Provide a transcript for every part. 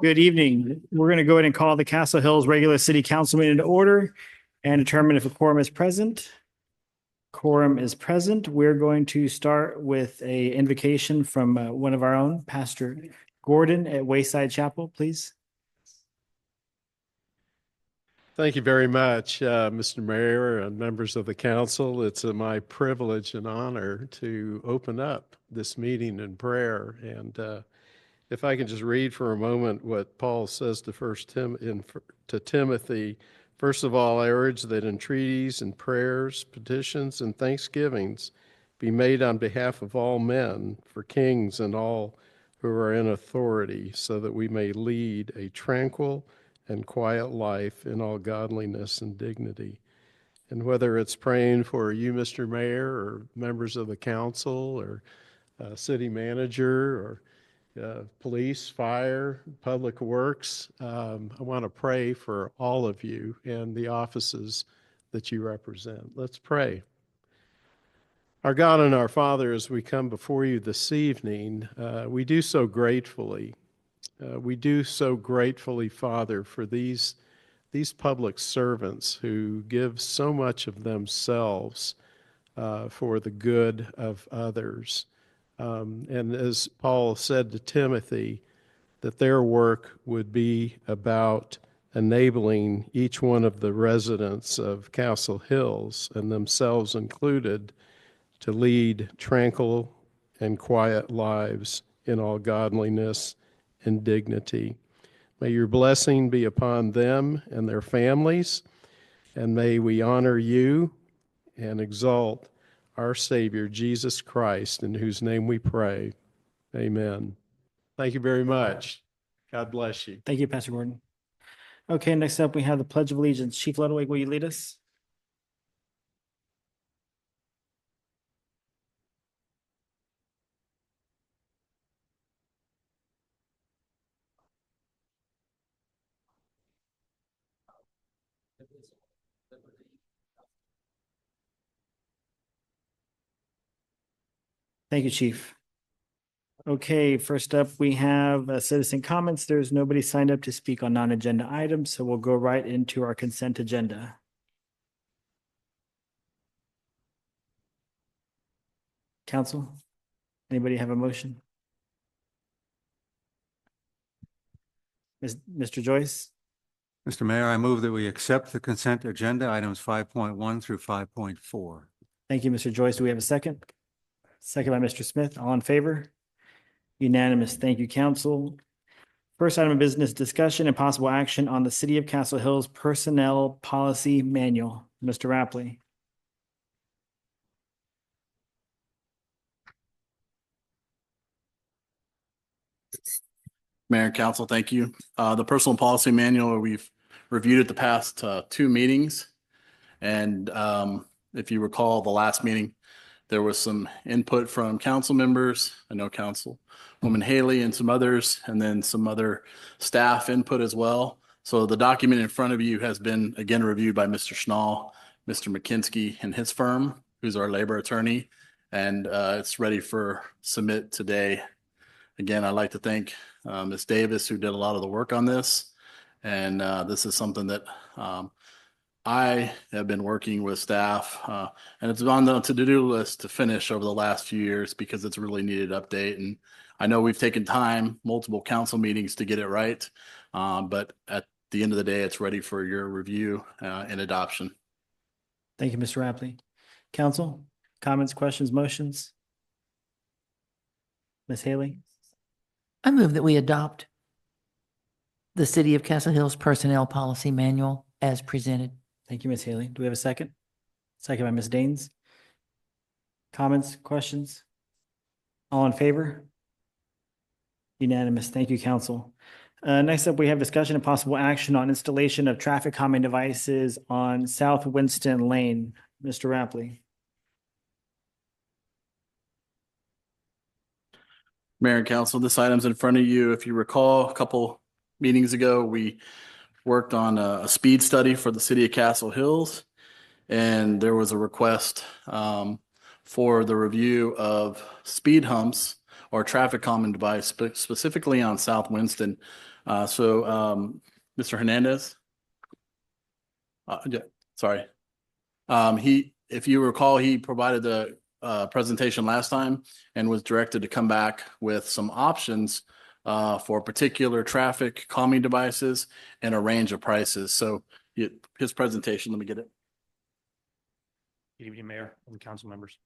Good evening. We're going to go ahead and call the Castle Hills regular city council meeting to order and determine if a quorum is present. Quorum is present. We're going to start with a invocation from one of our own, Pastor Gordon at Wayside Chapel, please. Thank you very much, Mr. Mayor and members of the council. It's my privilege and honor to open up this meeting in prayer. And if I can just read for a moment what Paul says to Timothy. First of all, I urge that entreaties and prayers, petitions and thanksgivings be made on behalf of all men, for kings and all who are in authority, so that we may lead a tranquil and quiet life in all godliness and dignity. And whether it's praying for you, Mr. Mayor, or members of the council, or city manager, or police, fire, public works, I want to pray for all of you and the offices that you represent. Let's pray. Our God and our Father, as we come before you this evening, we do so gratefully. Father, for these public servants who give so much of themselves for the good of others. And as Paul said to Timothy, that their work would be about enabling each one of the residents of Castle Hills, and themselves included, to lead tranquil and quiet lives in all godliness and dignity. May your blessing be upon them and their families, and may we honor you and exalt our Savior, Jesus Christ, in whose name we pray. Amen. Thank you very much. God bless you. Thank you, Pastor Gordon. Okay, next up we have the Pledge of Allegiance. Chief Ludwig, will you lead us? Thank you, Chief. Okay, first up, we have citizen comments. There's nobody signed up to speak on non-agenda items, so we'll go right into our consent agenda. Council, anybody have a motion? Mr. Joyce? Mr. Mayor, I move that we accept the consent agenda items 5.1 through 5.4. Thank you, Mr. Joyce. Do we have a second? Second by Mr. Smith. All in favor? Unanimous. Thank you, council. First item of business, discussion and possible action on the City of Castle Hills Personnel Policy Manual. Mr. Rapley. Mayor and Council, thank you. The Personal Policy Manual, we've reviewed it the past two meetings. And if you recall the last meeting, there was some input from council members. I know Councilwoman Haley and some others, and then some other staff input as well. So the document in front of you has been again reviewed by Mr. Schnall, Mr. McKinsky and his firm, who's our labor attorney, and it's ready for submit today. Again, I'd like to thank Ms. Davis, who did a lot of the work on this. And this is something that I have been working with staff, and it's on the to-do list to finish over the last few years because it's a really needed update. And I know we've taken time, multiple council meetings to get it right, but at the end of the day, it's ready for your review and adoption. Thank you, Mr. Rapley. Council, comments, questions, motions? Ms. Haley? I move that we adopt the City of Castle Hills Personnel Policy Manual as presented. Thank you, Ms. Haley. Do we have a second? Second by Ms. Daines. Comments, questions? All in favor? Unanimous. Thank you, council. Next up, we have discussion and possible action on installation of traffic calming devices on South Winston Lane. Mr. Rapley. Mayor and Council, this item's in front of you. If you recall, a couple meetings ago, we worked on a speed study for the City of Castle Hills, and there was a request for the review of speed humps or traffic calming device, specifically on South Winston. Mr. Hernandez? Yeah, sorry. If you recall, he provided the presentation last time and was directed to come back with some options for particular traffic calming devices and a range of prices. So his presentation, let me get it. Good evening, Mayor and council members.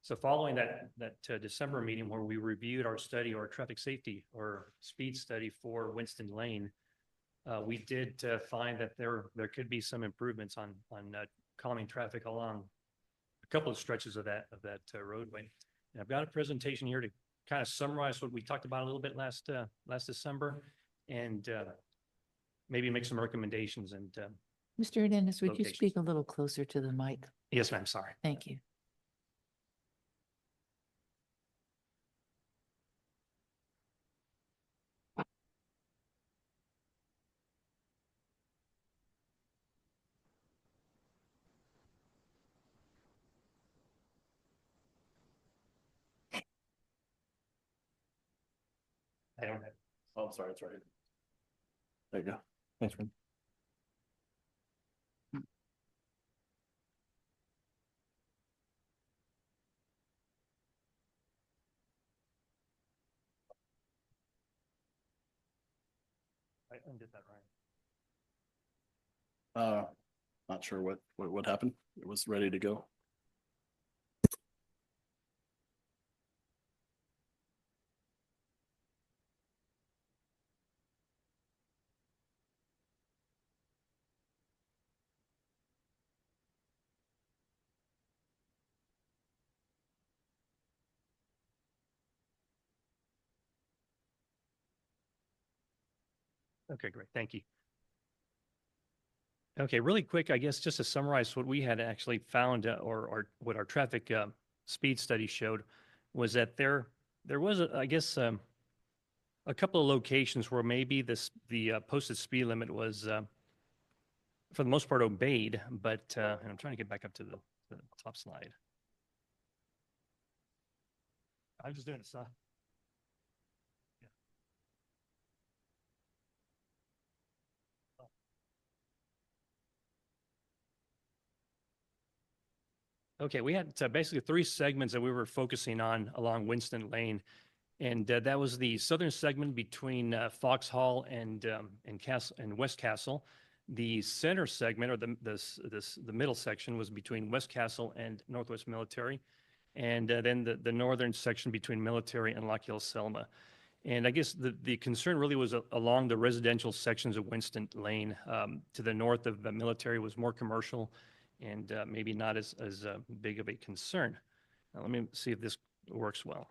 So following that December meeting where we reviewed our study or traffic safety or speed study for Winston Lane, we did find that there could be some improvements on calming traffic along a couple of stretches of that roadway. And I've got a presentation here to kind of summarize what we talked about a little bit last December, and maybe make some recommendations. And Mr. Hernandez, would you Locations. speak a little closer to the mic? yes, ma'am. Sorry. Thank you. I don't have. Oh, sorry, it's right here. There you go. Thanks, man. I undid that right. Not sure what happened. It was ready to go. Okay, great. Thank you. Okay, really quick, I guess just to summarize what we had actually found or what our traffic speed study showed was that there was, I guess, a couple of locations where maybe the posted speed limit was, for the most part, obeyed, but, and I'm trying to get back up to the top slide. I'm just doing it, so. Okay, we had basically three segments that we were focusing on along Winston Lane. And that was the southern segment between Foxhall and Castle and West Castle. The center segment, or the middle section, was between West Castle and Northwest Military. And then the northern section between Military and Lock Hill Selma. And I guess the concern really was along the residential sections of Winston Lane. To the north of the Military was more commercial and maybe not as big of a concern. Now, let me see if this works well.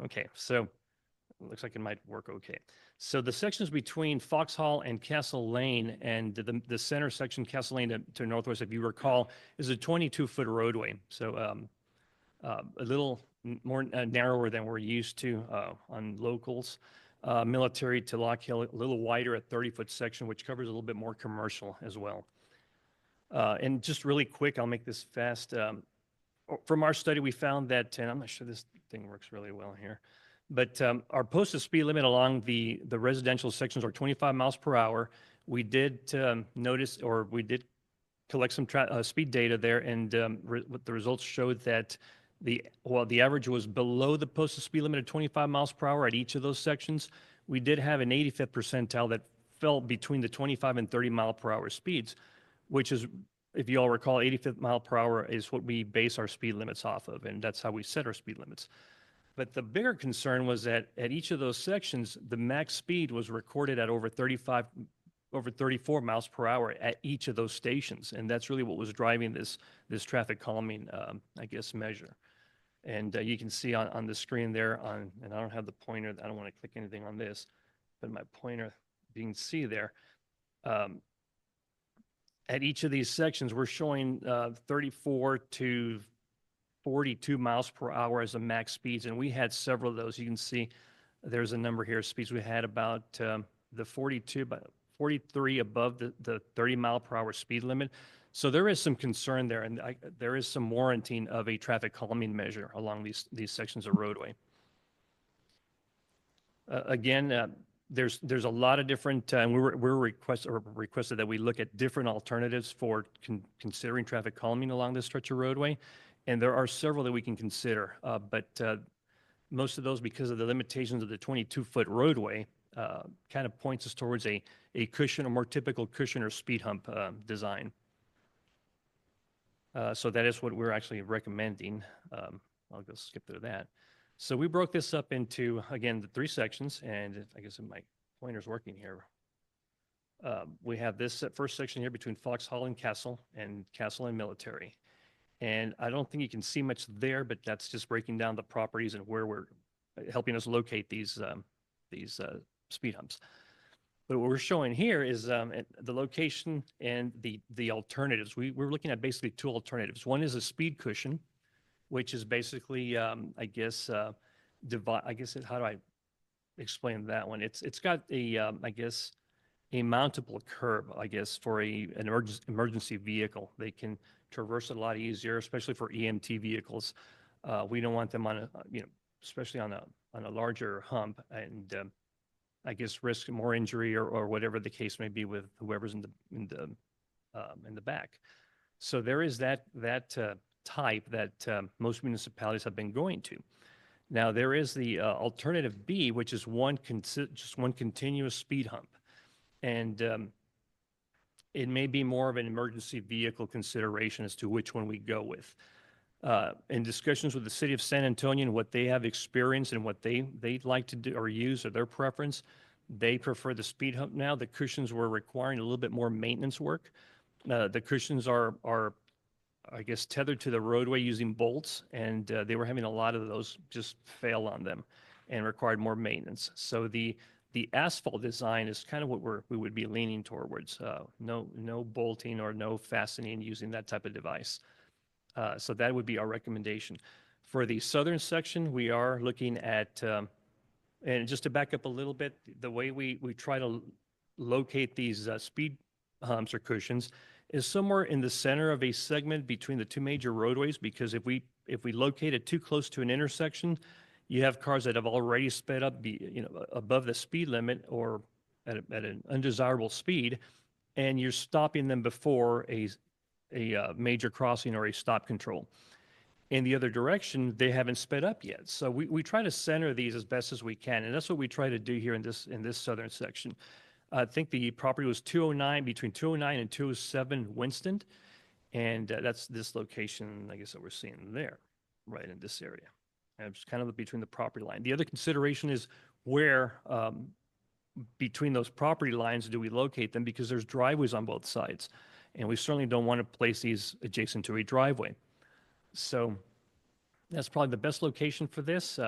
Okay, so it looks like it might work okay. So the sections between Foxhall and Castle Lane and the center section, Castle Lane to northwest, if you recall, is a 22-foot roadway. So a little more narrower than we're used to on locals. Military to Lock Hill, a little wider, a 30-foot section, which covers a little bit more commercial as well. And just really quick, I'll make this fast. From our study, we found that, and I'm not sure this thing works really well here, but our posted speed limit along the residential sections are 25 miles per hour. We did notice, or we did collect some speed data there, and what the results showed that the average was below the posted speed limit of 25 miles per hour at each of those sections. We did have an 85th percentile that fell between the 25 and 30 mile per hour speeds, which is, if you all recall, 85th mile per hour is what we base our speed limits off of, and that's how we set our speed limits. But the bigger concern was that at each of those sections, the max speed was recorded at over 34 miles per hour at each of those stations, and that's really what was driving this traffic calming, I guess, measure. And you can see on the screen there, and I don't have the pointer, I don't want to click anything on this, but my pointer, you can see there, at each of these sections, we're showing 34 to 42 miles per hour as the max speeds, and we had several of those. You can see there's a number here of speeds. We had about the 42, but 43 above the 30 mile per hour speed limit. So there is some concern there, and there is some warranting of a traffic calming measure along these sections of roadway. Again, there's a lot of different, and requested that we look at different alternatives for considering traffic calming along this stretch of roadway. And there are several that we can consider, but most of those, because of the limitations of the 22-foot roadway, kind of points us towards a cushion, a more typical cushion or speed hump design. So that is what we're actually recommending. I'll go skip through that. So we broke this up into, again, the 3 sections, and I guess my pointer's working here. We have this first section here between Fox Hall and Castle and Military. And I don't think you can see much there, but that's just breaking down the properties and where we're helping us locate these speed humps. But what we're showing here is the location and the alternatives. We're looking at basically 2 alternatives. One is a speed cushion, which is basically, how do I explain that one? It's got a mountable curb, for an emergency vehicle. They can traverse it a lot easier, especially for EMT vehicles. We don't want them on a, especially on a larger hump, and risk more injury or whatever the case may be with whoever's in the back. So there is that type that most municipalities have been going to. Now there is the alternative B, which is just one continuous speed hump, and it may be more of an emergency vehicle consideration as to which one we go with. In discussions with the city of San Antonio and what they have experienced and what they'd like to do or use or their preference, they prefer the speed hump now. The cushions were requiring a little bit more maintenance work. The cushions are tethered to the roadway using bolts, and they were having a lot of those just fail on them and required more maintenance. So the asphalt design is kind of what we would be leaning towards. No bolting or no fastening using that type of device. So that would be our recommendation. For the southern section, we are looking at, and just to back up a little bit, the way we try to locate these speed humps or cushions is somewhere in the center of a segment between the 2 major roadways, because if we locate it too close to an intersection, you have cars that have already sped up above the speed limit or at an undesirable speed, and you're stopping them before a major crossing or a stop control. In the other direction, they haven't sped up yet. So we try to center these as best as we can, and that's what we try to do here in this southern section. I think the property was between 209 and 207 Winston, and that's this location, that we're seeing there, right in this area. And it's kind of between the property line. The other consideration is where between those property lines do we locate them, because there's driveways on both sides, and we certainly don't want to place these adjacent to a driveway. So that's probably the best location for this.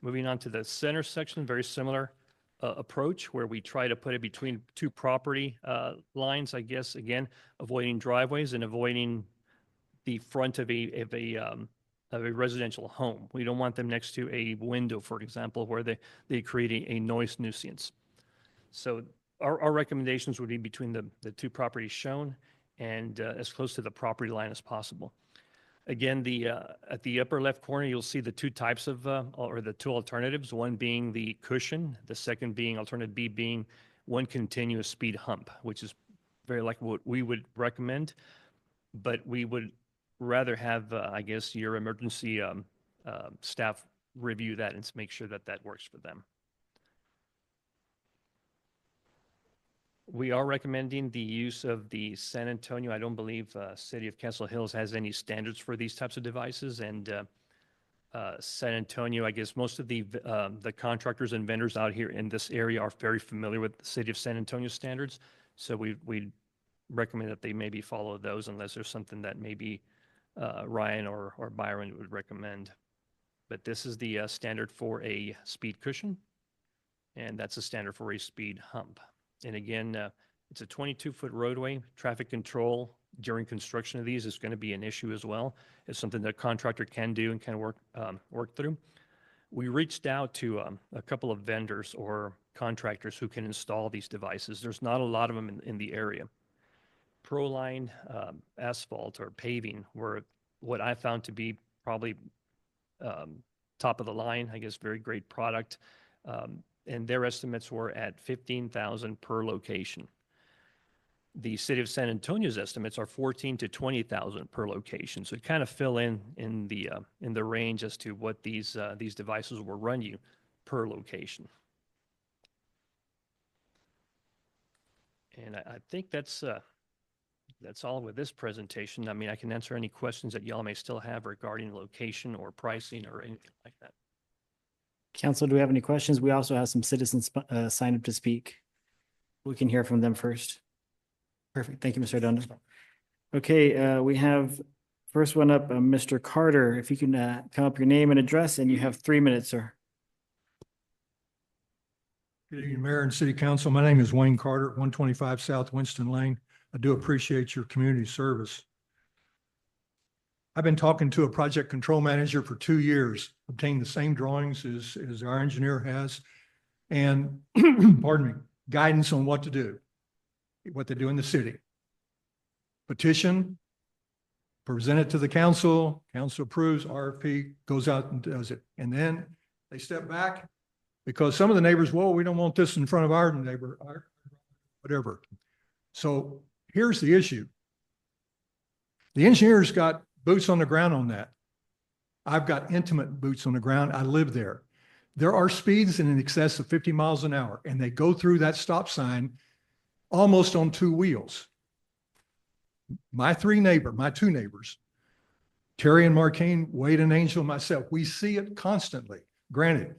Moving on to the center section, very similar approach, where we try to put it between 2 property lines, again, avoiding driveways and avoiding the front of a residential home. We don't want them next to a window, for example, where they create a noise nuisance. So our recommendations would be between the 2 properties shown and as close to the property line as possible. Again, at the upper left corner, you'll see the 2 types of, or the 2 alternatives, one being the cushion, the second being, alternative B, being one continuous speed hump, which is very like what we would recommend, but we would rather have, your emergency staff review that and make sure that works for them. We are recommending the use of the San Antonio. I don't believe City of Castle Hills has any standards for these types of devices, and San Antonio, most of the contractors and vendors out here in this area are very familiar with the City of San Antonio standards. So we recommend that they maybe follow those, unless there's something that maybe Ryan or Byron would recommend. But this is the standard for a speed cushion, and that's a standard for a speed hump. And again, it's a 22-foot roadway. Traffic control during construction of these is going to be an issue as well. It's something that a contractor can do and can work through. We reached out to a couple of vendors or contractors who can install these devices. There's not a lot of them in the area. Proline asphalt or paving were what I found to be probably top of the line, very great product. and their estimates were at 15,000 per location. The city of San Antonio's estimates are 14 to 20,000 per location. So it kind of fill in the range as to what these devices will run you per location. And I think that's all with this presentation. I mean, I can answer any questions that y'all may still have regarding location or pricing or anything like that. Council, do we have any questions? We also have some citizens sign up to speak. We can hear from them first. Perfect. Thank you, Mr. Arredondo. Okay, we have first one up, Mr. Carter. If you can come up your name and address, and you have 3 minutes, sir. Good evening, Mayor and City Council. My name is Wayne Carter, 125 South Winston Lane. I do appreciate your community service. I've been talking to a project control manager for 2 years, obtained the same drawings as our engineer has, and pardon me, guidance on what to do, what they do in the city. Petition, present it to the council, council approves, RFP goes out and does it. And then they step back because some of the neighbors, well, we don't want this in front of our neighbor, whatever. So here's the issue. The engineer's got boots on the ground on that. I've got intimate boots on the ground. I live there. There are speeds in excess of 50 miles an hour, and they go through that stop sign almost on 2 wheels. My two neighbors, Terry and Markane, Wade and Angel, and myself, we see it constantly. Granted,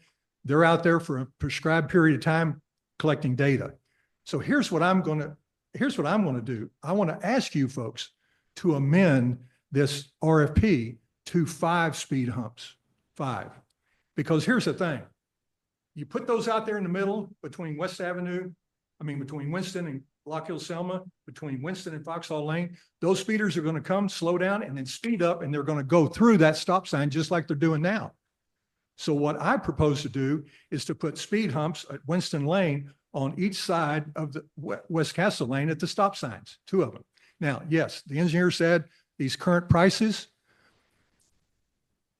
they're out there for a prescribed period of time collecting data. So here's what I'm going to do. I want to ask you folks to amend this RFP to 5 speed humps, 5. Because here's the thing. You put those out there in the middle between between Winston and Lock Hill Selma, between Winston and Foxhall Lane, those speeders are going to come, slow down, and then speed up, and they're going to go through that stop sign just like they're doing now. So what I propose to do is to put speed humps at Winston Lane on each side of the West Castle Lane at the stop signs, 2 of them. Now, yes, the engineer said these current prices,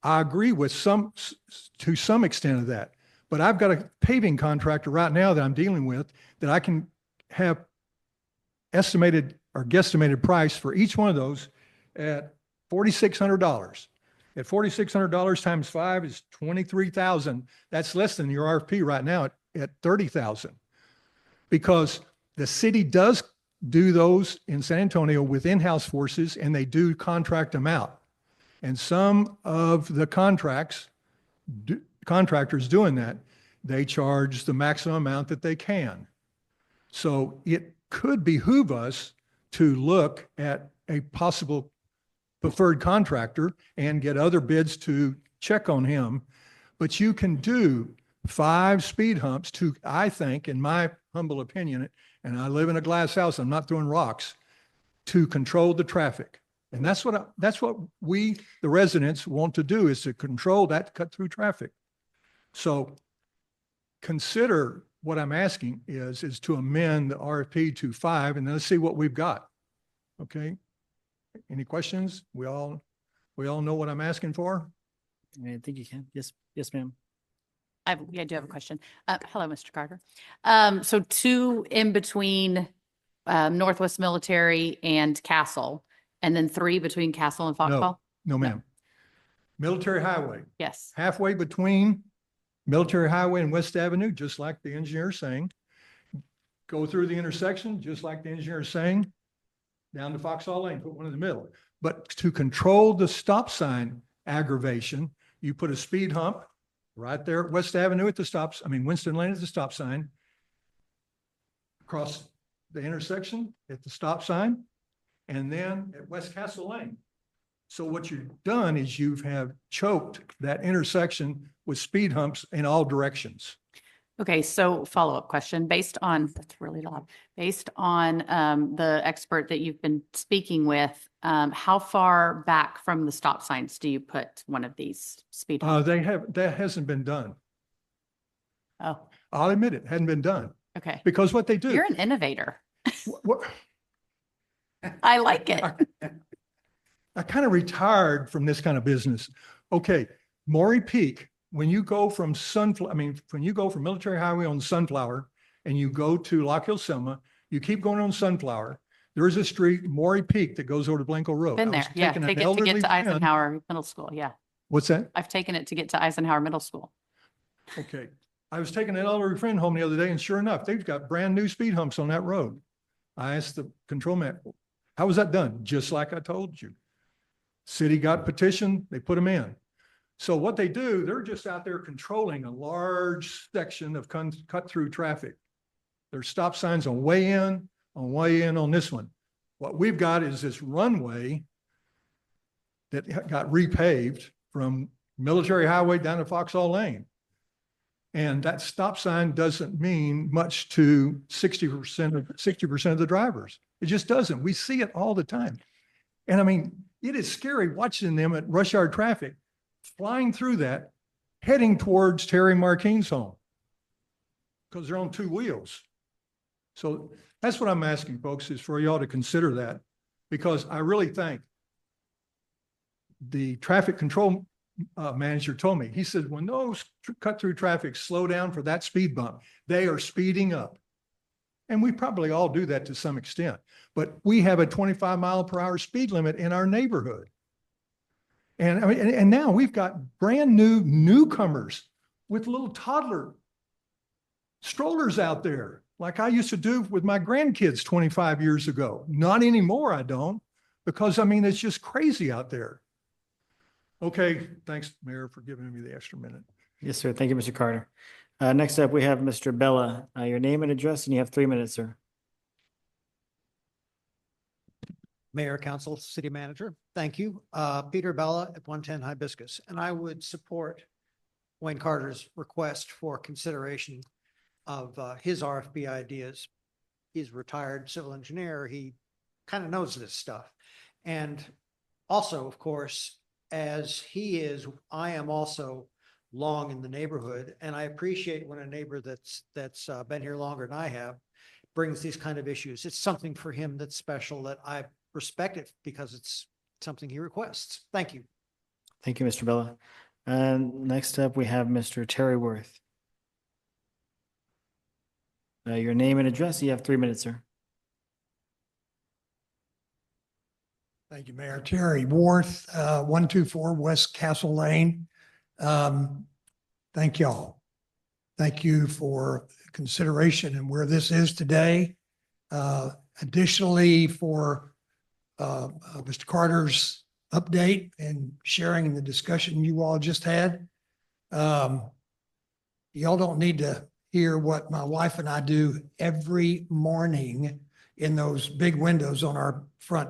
I agree with to some extent of that, but I've got a paving contractor right now that I'm dealing with that I can have estimated or guesstimated price for each one of those at $4,600. At $4,600 times 5 is $23,000. That's less than your RFP right now at $30,000. Because the city does do those in San Antonio with in-house forces, and they do contract them out. And some of the contractors doing that, they charge the maximum amount that they can. So it could behoove us to look at a possible preferred contractor and get other bids to check on him. But you can do 5 speed humps to, I think, in my humble opinion, and I live in a glass house, I'm not throwing rocks, to control the traffic. And that's what we, the residents, want to do, is to control that cut through traffic. So consider what I'm asking is to amend the RFP to 5, and then let's see what we've got. Okay? Any questions? We all know what I'm asking for? I think you can. Yes, ma'am. I do have a question. Hello, Mr. Carter. So 2 in between Northwest Military and Castle, and then 3 between Castle and Foxhall? No, ma'am. Military Highway, Yes. halfway between Military Highway and West Avenue, just like the engineer is saying. Go through the intersection, just like the engineer is saying, down to Foxhall Lane, put one in the middle. But to control the stop sign aggravation, you put a speed hump right there at West Avenue at the Winston Lane at the stop sign, across the intersection at the stop sign, and then at West Castle Lane. So what you've done is you have choked that intersection with speed humps in all directions. Okay, so follow-up question, that's really loud. Based on the expert that you've been speaking with, how far back from the stop signs do you put one of these speed humps? That hasn't been done. Oh, I'll admit it, hadn't been done. okay. Because what they do. You're an innovator. what- I like it. I kind of retired from this kind of business. Okay, Maury Peak when you go from when you go from Military Highway on Sunflower and you go to Lock Hill Selma, you keep going on Sunflower, there is a street, Maury Peak, that goes over to Blanco Road. Been I was there. Yeah. taking an Take it to elderly get to friend- Eisenhower Middle School. Yeah. What's that? I've taken it to get to Eisenhower Middle School. Okay. I was taking an elderly friend home the other day and sure enough, they've got brand new speed humps on that road. I asked the control man, how was that done? Just like I told you. City got petitioned, they put them in. So what they do, they're just out there controlling a large section of cut through traffic. There's stop signs on way in on this one. What we've got is this runway that got repaved from Military Highway down to Foxhall Lane. And that stop sign doesn't mean much to 60% of the drivers. It just doesn't. We see it all the time. And I mean, it is scary watching them at rush hour traffic, flying through that, heading towards Terry Marquine's home because they're on two wheels. So that's what I'm asking, folks, is for y'all to consider that, because I really think the traffic control manager told me, he said, when those cut through traffic slow down for that speed bump, they are speeding up. And we probably all do that to some extent, but we have a 25-mile-per-hour speed limit in our neighborhood. And I mean, and now we've got brand new newcomers with little toddler strollers out there, like I used to do with my grandkids 25 years ago. Not anymore, I don't, because I mean, it's just crazy out there. Okay, thanks, Mayor, for giving me the extra minute. Yes, sir. Thank you, Mr. Carter. Next up, we have Mr. Bella. Your name and address, and you have 3 minutes, sir. Mayor, Council, City Manager, thank you. Peter Bella at 110 Hibiscus, and I would support Wayne Carter's request for consideration of his RFB ideas. He's a retired civil engineer. He kind of knows this stuff. And also, of course, as he is, I am also long in the neighborhood, and I appreciate when a neighbor that's been here longer than I have brings these kind of issues. It's something for him that's special that I respect it because it's something he requests. Thank you. Thank you, Mr. Bella. And next up, we have Mr. Terry Worth. Your name and address, you have 3 minutes, sir. Thank you, Mayor. Terry Worth, 124 West Castle Lane. Thank y'all. Thank you for consideration and where this is today. Additionally, for Mr. Carter's update and sharing the discussion you all just had. Y'all don't need to hear what my wife and I do every morning in those big windows on our front,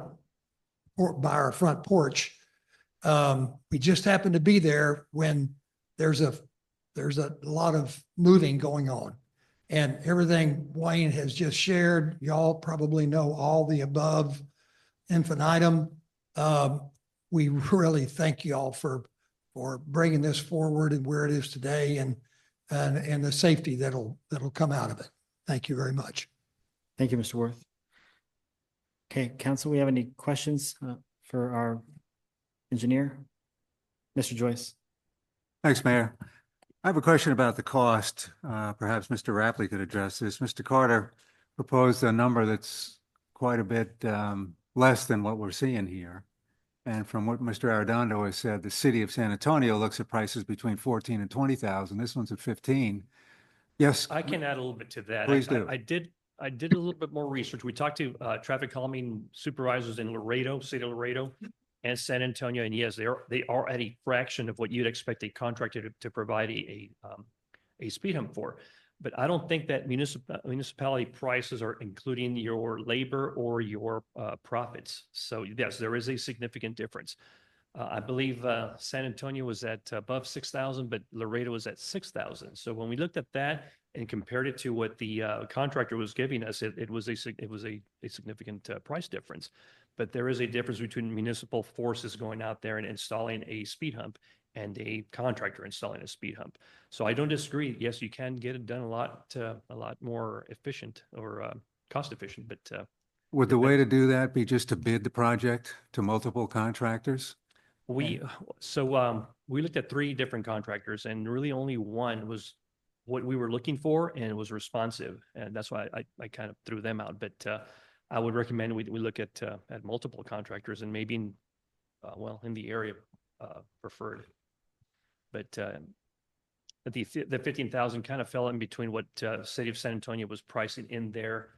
by our front porch. We just happen to be there when there's a lot of moving going on. And everything Wayne has just shared, y'all probably know all the above infinitum. We really thank y'all for bringing this forward and where it is today and the safety that'll come out of it. Thank you very much. Thank you, Mr. Worth. Okay, council, we have any questions for our engineer? Mr. Joyce. Thanks, Mayor. I have a question about the cost. Perhaps Mr. Rapley could address this. Mr. Carter proposed a number that's quite a bit less than what we're seeing here. And from what Mr. Arredondo has said, the city of San Antonio looks at prices between 14 and 20,000. This one's at 15. Yes. I can add a little bit to that. Please do. I did a little bit more research. We talked to traffic calming supervisors in Laredo, City of Laredo, and San Antonio, and yes, they are at a fraction of what you'd expect a contractor to provide a speed hump for. But I don't think that municipality prices are including your labor or your profits. So yes, there is a significant difference. I believe San Antonio was at above 6,000, but Laredo was at 6,000. So when we looked at that and compared it to what the contractor was giving us, it was a significant price difference. But there is a difference between municipal forces going out there and installing a speed hump and a contractor installing a speed hump. So I don't disagree. Yes, you can get it done a lot more efficient or cost efficient, but Would the way to do that be just to bid the project to multiple contractors? we we looked at three different contractors and really only one was what we were looking for and was responsive. And that's why I kind of threw them out. But I would recommend we look at multiple contractors and maybe in, in the area preferred. But the 15,000 kind of fell in between what City of San Antonio was pricing in their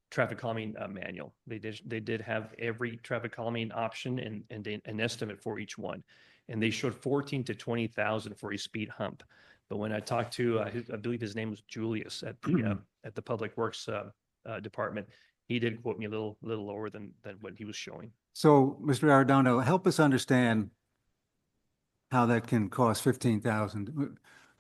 traffic calming manual. They did have every traffic calming option and an estimate for each one, and they showed 14 to 20,000 for a speed hump. But when I talked to, I believe his name was Julius at the Public Works Department, he did quote me a little lower than what he was showing. So, Mr. Arredondo, help us understand how that can cost 15,000.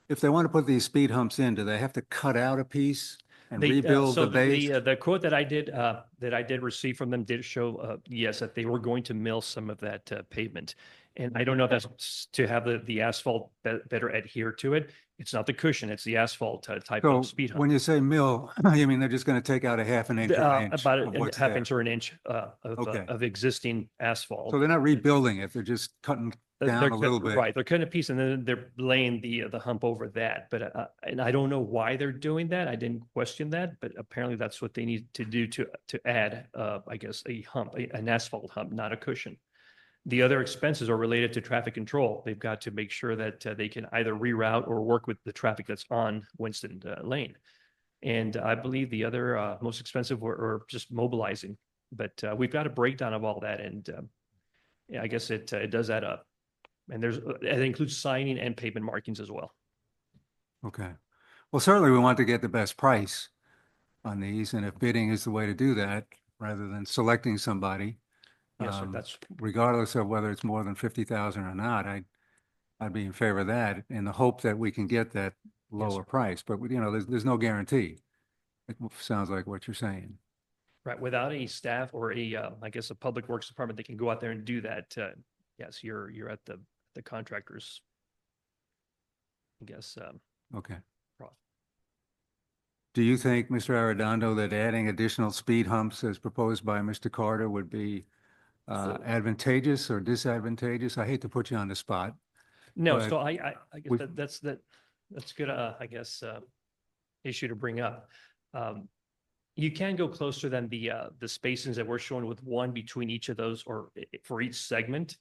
If they want to put these speed humps in, do they have to cut out a piece and rebuild the base? The quote that I did receive from them did show, yes, that they were going to mill some of that pavement. And I don't know if that's to have the asphalt better adhere to it. It's not the cushion, it's the asphalt type So of speed hump. when you say mill, you mean they're just going to take out a half an inch or an inch About of a what's half there? inch or an inch Okay. of existing asphalt. So they're not rebuilding it, they're just cutting down They're a little bit. Right, they're cutting a piece and then they're laying the hump over that. But and I don't know why they're doing that. I didn't question that, but apparently that's what they need to do to add, I guess, a hump, an asphalt hump, not a cushion. The other expenses are related to traffic control. They've got to make sure that they can either reroute or work with the traffic that's on Winston Lane. And I believe the other most expensive were just mobilizing. But we've got a breakdown of all that, and I guess it does add up. And it includes signing and pavement markings as well. Okay. Well, certainly we want to get the best price on these, and if bidding is the way to do that, rather than selecting somebody, Yes, sir, that's regardless of whether it's more than 50,000 or not, I'd be in favor of that in the hope that we can get that lower price. But you know, there's no guarantee. It sounds like what you're saying. right. Without any staff or I guess a public works department that can go out there and do that. Yes, you're at the contractors. I guess. Okay. Prof. Do you think, Mr. Arredondo, that adding additional speed humps as proposed by Mr. Carter would be advantageous or disadvantageous? I hate to put you on the spot. No, But so I guess we- that's good. I guess issue to bring up. You can go closer than the spacings that we're showing with one between each of those or for each segment.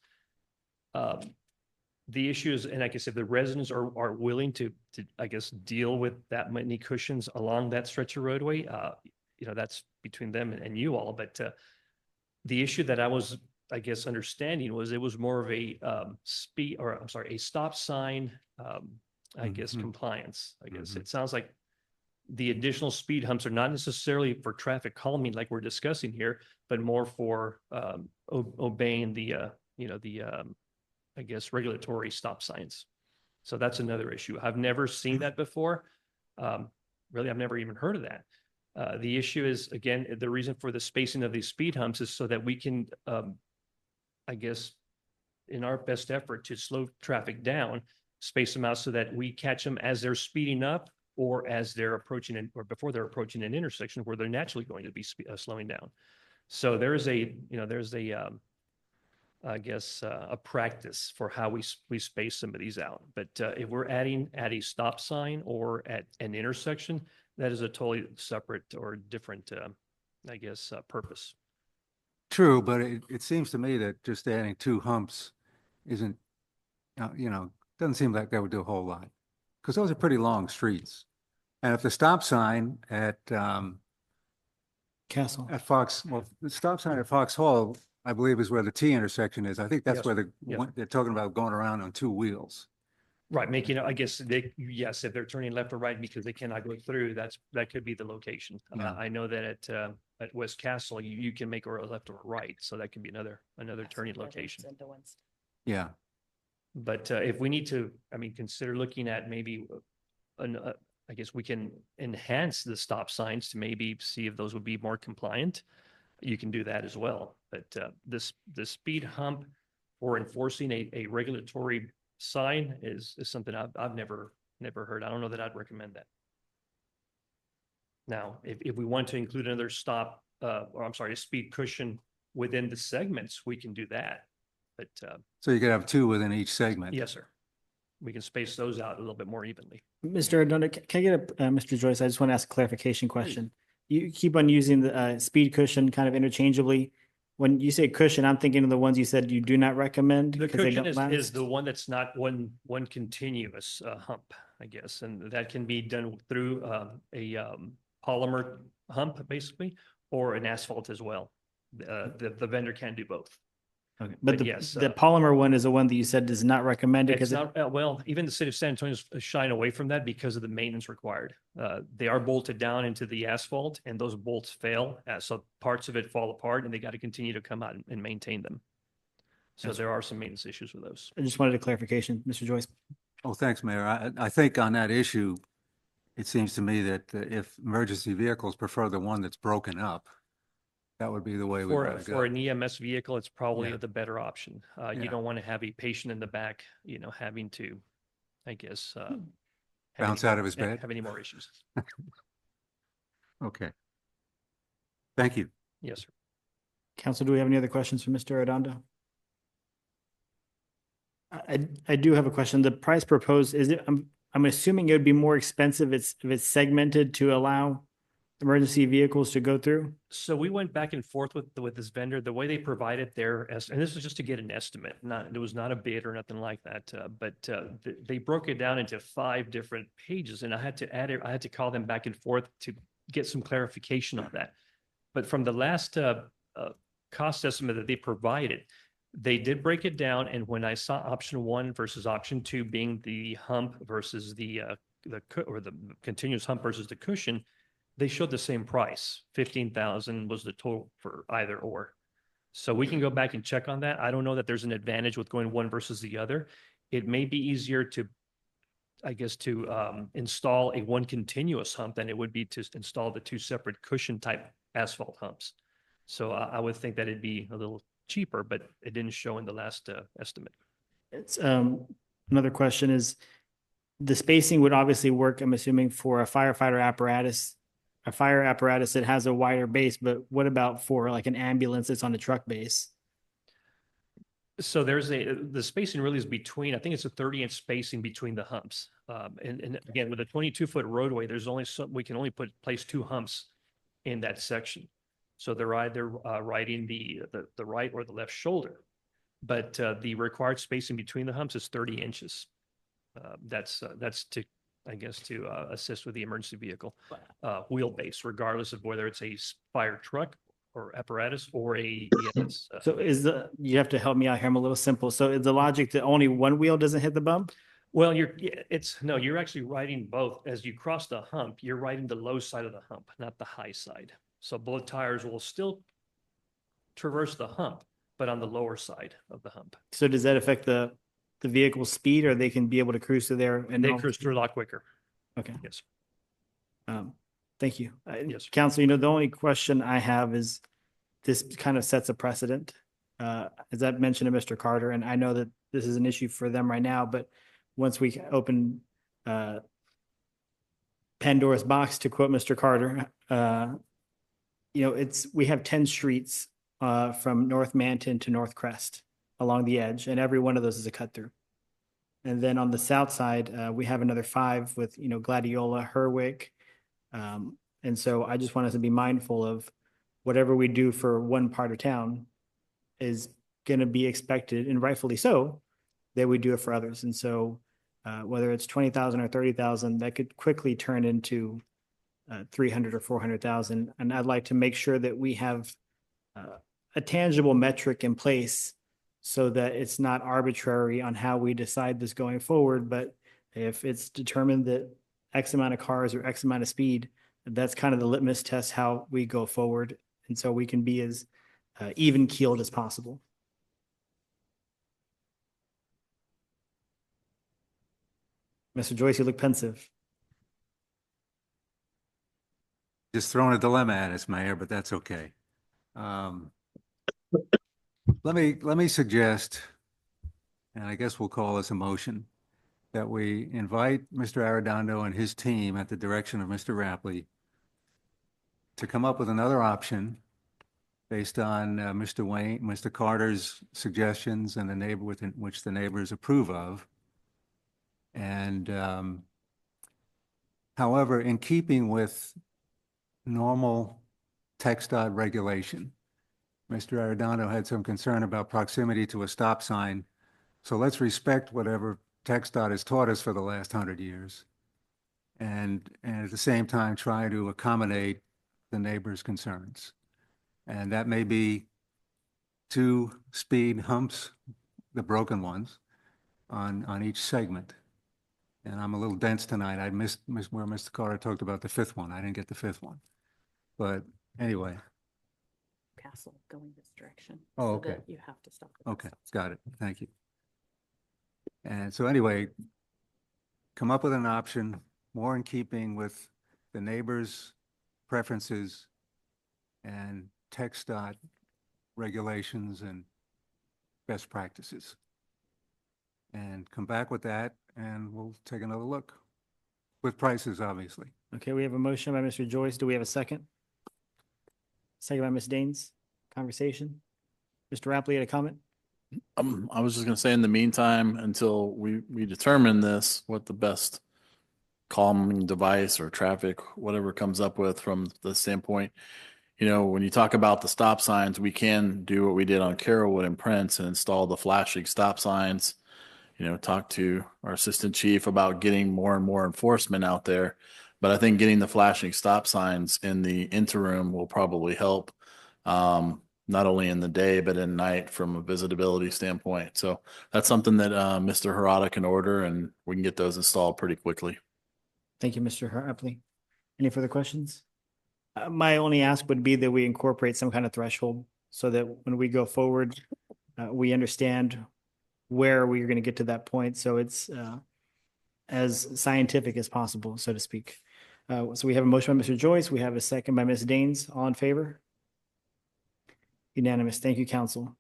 The issue is, and like I said, the residents are willing to I guess deal with that many cushions along that stretch of roadway. That's between them and you all. But the issue that I was, I guess, understanding was it was more of a a stop sign. I guess compliance. I guess it sounds like the additional speed humps are not necessarily for traffic calming like we're discussing here, but more for obeying the I guess regulatory stop signs. So that's another issue. I've never seen that before. Really, I've never even heard of that. The issue is, again, the reason for the spacing of these speed humps is so that we can, I guess, in our best effort to slow traffic down, space them out so that we catch them as they're speeding up or as they're approaching or before they're approaching an intersection where they're naturally going to be slowing down. So there's I guess, a practice for how we space some of these out. But if we're adding at a stop sign or at an intersection, that is a totally separate or different, I guess, purpose. True, but it seems to me that just adding two humps isn't, doesn't seem like that would do a whole lot. Because those are pretty long streets. And if the stop sign at Castle. the stop sign at Fox Hall, I believe is where the T intersection is. I think that's Yes, where yes. they're talking about going around on two wheels. Right, I guess yes, if they're turning left or right because they cannot go through, that could be the location. Yeah. I know that at West Castle, you can make a left or a right, so that can be another turning location. Yeah. But if we need to, consider looking at maybe, I guess we can enhance the stop signs to maybe see if those would be more compliant. You can do that as well. But the speed hump or enforcing a regulatory sign is something I've never heard. I don't know that I'd recommend that. Now, if we want to include another a speed cushion within the segments, we can do that. But So you could have two within each segment. yes, sir. We can space those out a little bit more evenly. Mr. Ardona, can I get Mr. Joyce, I just want to ask a clarification question. You keep on using the speed cushion kind of interchangeably. When you say cushion, I'm thinking of the ones you said you do not recommend The because they cushion don't is last. the one that's not one continuous hump, I guess, and that can be done through a polymer hump, basically, or an asphalt as well. The vendor can do both. Okay, but but yes, the polymer one is the one that you said does not recommend it It's because not, well, even the city of San Antonio is shying away from that because of the maintenance required. They are bolted down into the asphalt and those bolts fail. So parts of it fall apart and they got to continue to come out and maintain them. So Yes. there are some maintenance issues with those. I just wanted a clarification, Mr. Joyce. Oh, thanks, Mayor. I think on that issue, it seems to me that if emergency vehicles prefer the one that's broken up, that would be the way we want to For go. an EMS vehicle, it's probably Yeah. the better option. You Yeah. don't want to have a patient in the back, having to, I guess, have Bounce any out more- of his bed? Have any more issues. Okay. Thank you. Yes, sir. Council, do we have any other questions for Mr. Arredondo? I do have a question. The price proposed, is it, I'm assuming it would be more expensive if it's segmented to allow emergency vehicles to go through? So we went back and forth with this vendor, the way they provided and this was just to get an estimate, it was not a bid or nothing like that. But they broke it down into 5 different pages and I had to call them back and forth to get some clarification on that. But from the last cost estimate that they provided, they did break it down. And when I saw option 1 versus option 2 being the hump versus the continuous hump versus the cushion, they showed the same price. 15,000 was the total for either or. So we can go back and check on that. I don't know that there's an advantage with going one versus the other. It may be easier to, I guess, to install a one continuous hump than it would be to install the 2 separate cushion type asphalt humps. So I would think that it'd be a little cheaper, but it didn't show in the last estimate. It's another question is the spacing would obviously work, I'm assuming, for a firefighter apparatus, a fire apparatus that has a wider base, but what about for like an ambulance that's on the truck base? So the spacing really is between, I think it's a 30-inch spacing between the humps. And again, with a 22-foot roadway, we can only place 2 humps in that section. So they're either riding the right or the left shoulder. But the required spacing between the humps is 30 inches. That's to, I guess, to assist with the emergency vehicle wheelbase, regardless of whether it's a fire truck or apparatus or a EMS. So you have to help me out here. I'm a little simple. So is the logic that only one wheel doesn't hit the bump? Well, you're actually riding both. As you cross the hump, you're riding the low side of the hump, not the high side. So both tires will still traverse the hump, but on the lower side of the hump. So does that affect the vehicle's speed or they can be able to cruise through there? And they cruise through a lot quicker. Okay. Yes. Thank you. Yes, sir. Council, the only question I have is this kind of sets a precedent. As I've mentioned to Mr. Carter, and I know that this is an issue for them right now, but once we open Pandora's box, to quote Mr. Carter, we have 10 streets from North Manton to North Crest along the edge, and every one of those is a cut through. And then on the south side, we have another 5 with, Gladiola, Herwick. And so I just want us to be mindful of whatever we do for one part of town is going to be expected, and rightfully so, that we do it for others. And so whether it's 20,000 or 30,000, that could quickly turn into 300 or 400,000. And I'd like to make sure that we have a tangible metric in place so that it's not arbitrary on how we decide this going forward. But if it's determined that X amount of cars or X amount of speed, that's kind of the litmus test how we go forward. And so we can be as even keeled as possible. Mr. Joyce, you look pensive. Just throwing a dilemma at us, Mayor, but that's okay. Let me suggest, and I guess we'll call this a motion, that we invite Mr. Arredondo and his team at the direction of Mr. Rapley to come up with another option based on Mr. Carter's suggestions and the neighbor within which the neighbors approve of. And however, in keeping with normal TxDOT regulation, Mr. Arredondo had some concern about proximity to a stop sign. So let's respect whatever TxDOT has taught us for the last 100 years. And at the same time, try to accommodate the neighbors' concerns. And that may be 2 speed humps, the broken ones, on each segment. And I'm a little dense tonight. I missed where Mr. Carter talked about the 5th one. I didn't get the 5th one. But anyway, Castle going this direction. Oh, so okay. that You have to stop. at the okay, stop sign. got it. Thank you. And so anyway, come up with an option more in keeping with the neighbors' preferences and TxDOT regulations and best practices. And come back with that and we'll take another look with prices, obviously. Okay, we have a motion by Mr. Joyce. Do we have a second? Second by Ms. Daines. Conversation? Mr. Rapley had a comment? I was just gonna say, in the meantime, until we determine this, what the best calming device or traffic, whatever comes up with from the standpoint, when you talk about the stop signs, we can do what we did on Carrollwood and Prince and install the flashing stop signs. Talk to our assistant chief about getting more and more enforcement out there. But I think getting the flashing stop signs in the interim will probably help, not only in the day, but in night from a visitability standpoint. So that's something that Mr. Harada can order and we can get those installed pretty quickly. Thank you, Mr. Rapley. Any further questions? My only ask would be that we incorporate some kind of threshold so that when we go forward, we understand where we're going to get to that point. So it's as scientific as possible, so to speak. So we have a motion by Mr. Joyce. We have a second by Ms. Daines. All in favor? Unanimous. Thank you, council.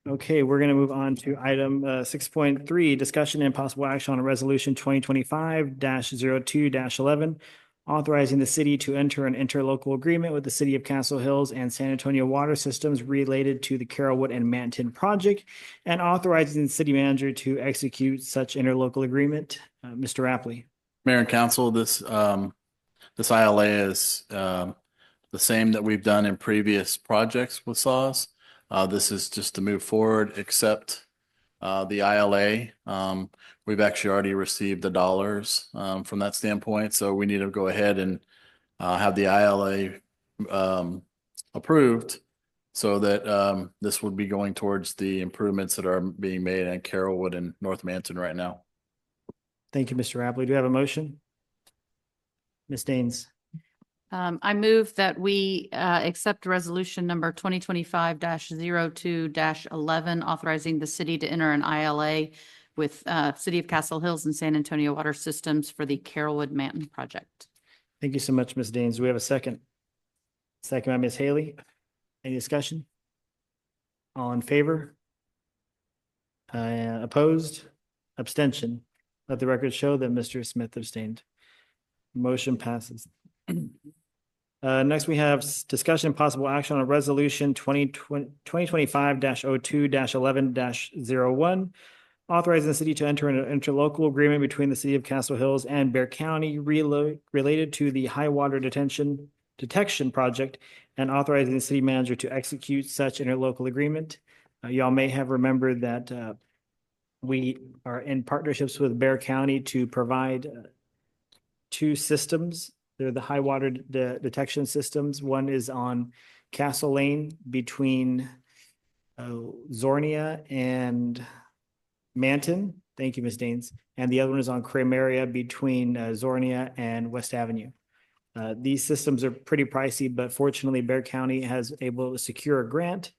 Okay, we're going to move on to item 6.3, discussion and possible action on a resolution 2025-02-11, authorizing the city to enter an interlocal agreement with the city of Castle Hills and San Antonio Water Systems related to the Carrollwood and Manton project, and authorizing the city manager to execute such interlocal agreement. Mr. Rapley. Mayor and council, this ILA is the same that we've done in previous projects with SAWS. This is just to move forward, accept the ILA. We've actually already received the dollars from that standpoint, so we need to go ahead and have the ILA approved so that this would be going towards the improvements that are being made in Carrollwood and North Manton right now. Thank you, Mr. Rapley. Do we have a motion? Ms. Daines. I move that we accept resolution number 2025-02-11, authorizing the city to enter an ILA with City of Castle Hills and San Antonio Water Systems for the Carrollwood Manton project. Thank you so much, Ms. Daines. Do we have a second? Second by Ms. Haley. Any discussion? All in favor? Opposed? Abstention? Let the record show that Mr. Smith abstained. Motion passes. Next, we have discussion and possible action on a resolution 2025-02-11-01, authorizing the city to enter an interlocal agreement between the city of Castle Hills and Bear County related to the high water detection project, and authorizing the city manager to execute such interlocal agreement. Y'all may have remembered that we are in partnerships with Bear County to provide 2 systems. They're the high water detection systems. One is on Castle Lane between Zornia and Manton. Thank you, Ms. Daines. And the other one is on Crameria between Zornia and West Avenue. These systems are pretty pricey, but fortunately Bear County has able to secure a grant.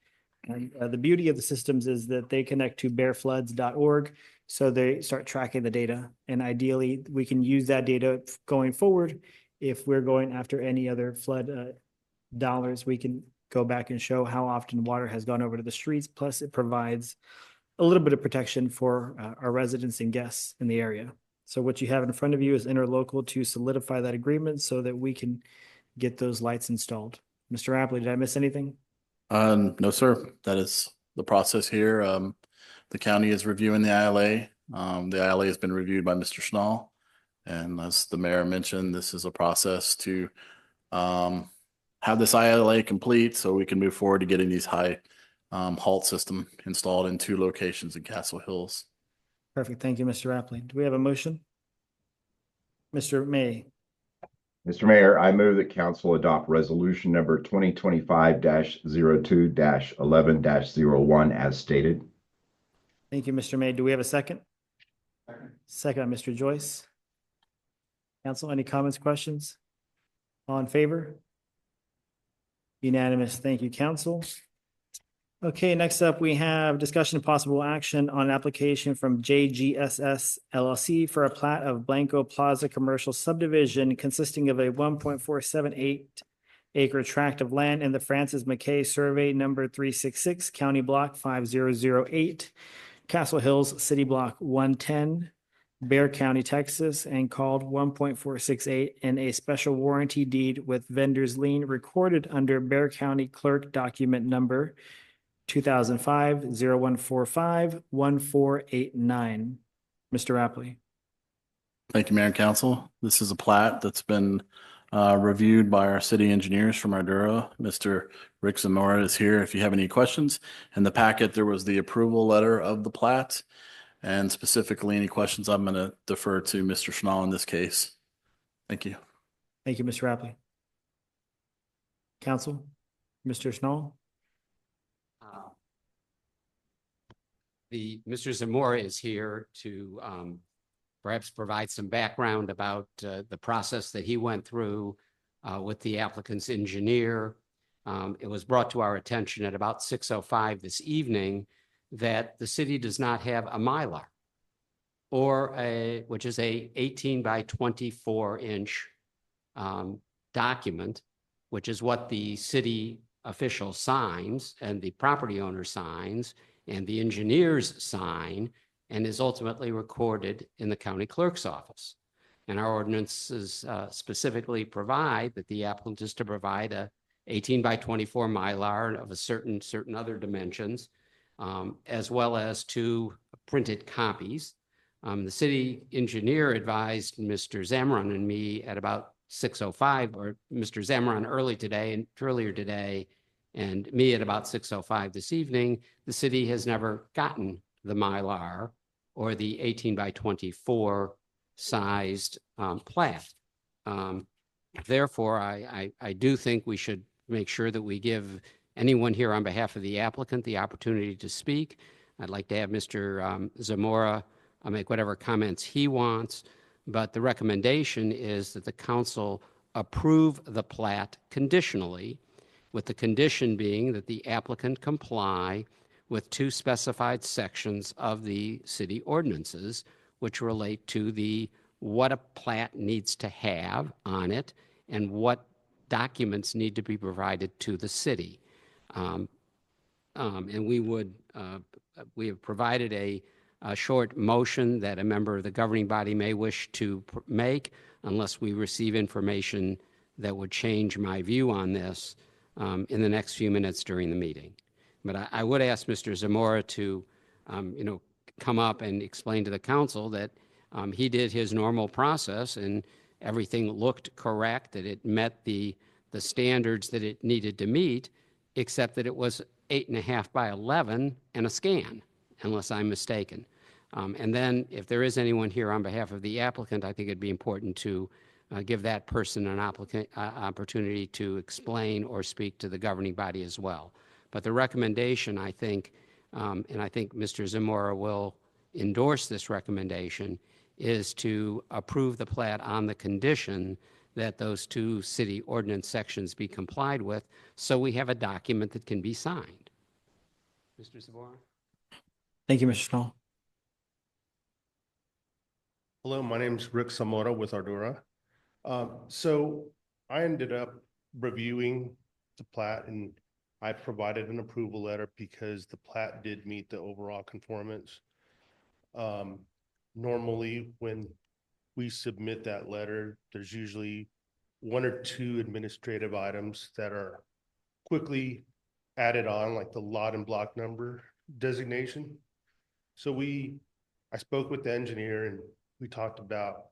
And the beauty of the systems is that they connect to bearfloods.org. So they start tracking the data. And ideally, we can use that data going forward. If we're going after any other flood dollars, we can go back and show how often water has gone over to the streets. Plus, it provides a little bit of protection for our residents and guests in the area. So what you have in front of you is interlocal to solidify that agreement so that we can get those lights installed. Mr. Rapley, did I miss anything? No, sir. That is the process here. The county is reviewing the ILA. The ILA has been reviewed by Mr. Schnall. And as the mayor mentioned, this is a process to have this ILA complete so we can move forward to getting these high halt system installed in 2 locations in Castle Hills. Perfect. Thank you, Mr. Rapley. Do we have a motion? Mr. May, Mr. Mayor, I move that council adopt resolution number 2025-02-11-01 as stated. thank you, Mr. May. Do we have a second? Second, by Mr. Joyce. Council, any comments, questions? All in favor? Unanimous. Thank you, council. Okay, next up, we have discussion of possible action on an application from JGSS LLC for a plat of Blanco Plaza Commercial Subdivision consisting of a 1.478 acre tract of land in the Francis McKay Survey number 366, County Block 5008, Castle Hills, City Block 110, Bear County, Texas, and called 1.468 in a special warranty deed with vendor's lien recorded under Bear County Clerk Document Number 2005-0145-1489. Mr. Rapley. Thank you, Mayor and Council. This is a plat that's been reviewed by our city engineers from Ardura. Mr. Rick Zamora is here if you have any questions. In the packet, there was the approval letter of the plat. And specifically, any questions, I'm going to defer to Mr. Schnall in this case. Thank you. Thank you, Mr. Rapley. Council, Mr. Schnall. Mr. Zamora is here to perhaps provide some background about the process that he went through with the applicant's engineer. It was brought to our attention at about 6:05 this evening that the city does not have a Mylar which is a 18 by 24 inch document, which is what the city official signs and the property owner signs and the engineers sign and is ultimately recorded in the county clerk's office. And our ordinances specifically provide that the applicant is to provide a 18 by 24 Mylar of a certain other dimensions, as well as 2 printed copies. The city engineer advised Mr. Zamron and me at about 6:05, or Mr. Zamron earlier today, and me at about 6:05 this evening. The city has never gotten the Mylar or the 18 by 24 sized plat. Therefore, I do think we should make sure that we give anyone here on behalf of the applicant the opportunity to speak. I'd like to have Mr. Zamora make whatever comments he wants, but the recommendation is that the council approve the plat conditionally, with the condition being that the applicant comply with 2 specified sections of the city ordinances, which relate to what a plat needs to have on it and what documents need to be provided to the city. And we have provided a short motion that a member of the governing body may wish to make, unless we receive information that would change my view on this in the next few minutes during the meeting. But I would ask Mr. Zamora to, come up and explain to the council that he did his normal process and everything looked correct, that it met the standards that it needed to meet, except that it was 8.5 by 11 and a scan, unless I'm mistaken. And then if there is anyone here on behalf of the applicant, I think it'd be important to give that person an opportunity to explain or speak to the governing body as well. But the recommendation, I think, and I think Mr. Zamora will endorse this recommendation, is to approve the plat on the condition that those 2 city ordinance sections be complied with, so we have a document that can be signed. Mr. Zamora? Thank you, Mr. Schnall. Hello, my name is Rick Zamora with Ardura. So I ended up reviewing the plat and I provided an approval letter because the plat did meet the overall conformance. Normally, when we submit that letter, there's usually 1 or 2 administrative items that are quickly added on like the lot and block number designation. So I spoke with the engineer and we talked about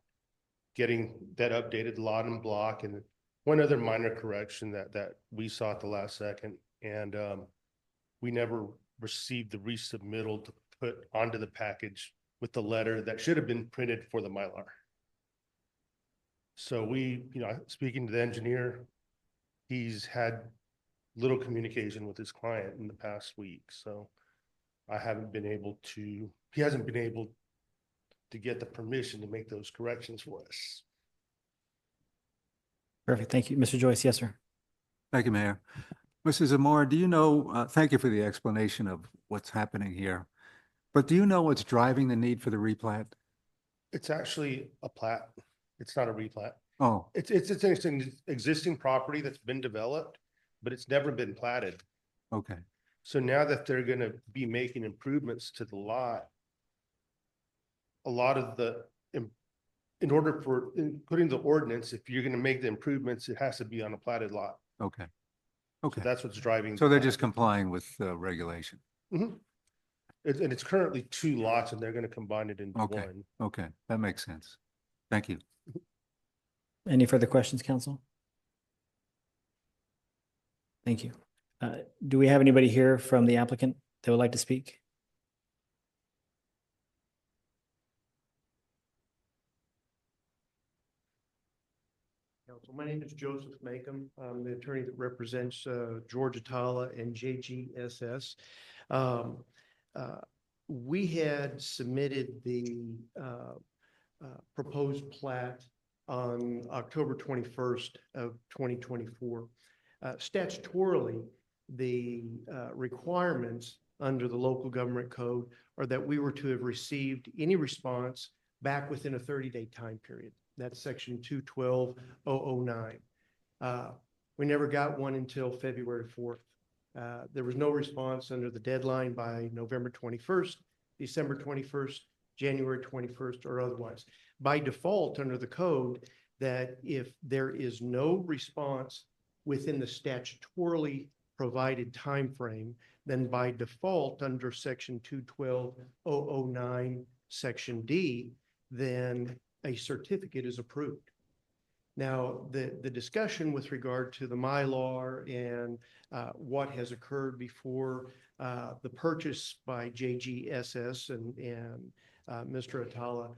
getting that updated lot and block and one other minor correction that we saw at the last second. And we never received the resubmittal to put onto the package with the letter that should have been printed for the Mylar. So speaking to the engineer, he's had little communication with his client in the past week. So he hasn't been able to get the permission to make those corrections for us. Perfect. Thank you. Mr. Joyce. Yes, sir. Thank you, Mayor. Mrs. Zamora, do you know, thank you for the explanation of what's happening here. But do you know what's driving the need for the replat? It's actually a plat. It's not a replat. Oh, It's an existing property that's been developed, but it's never been platted. okay. So now that they're gonna be making improvements to the lot, a lot of in order for putting the ordinance, if you're gonna make the improvements, it has to be on a platted lot. Okay. So Okay. that's what's driving. So they're just complying with regulation. Mhm. And it's currently 2 lots and they're gonna combine it into Okay. one. Okay, that makes sense. Thank you. Any further questions, council? Thank you. Do we have anybody here from the applicant that would like to speak? Council, my name is Joseph Macomb. I'm the attorney that represents Georgia Tala and JGSS. We had submitted the proposed plat on October 21st of 2024. Statutorily, the requirements under the local government code are that we were to have received any response back within a 30-day time period. That's section 212-009. We never got one until February 4th. There was no response under the deadline by November 21st, December 21st, January 21st, or otherwise. By default, under the code, that if there is no response within the statutorily provided time frame, then by default, under section 212-009, section D, then a certificate is approved. Now, the discussion with regard to the Mylar and what has occurred before the purchase by JGSS and Mr. Atala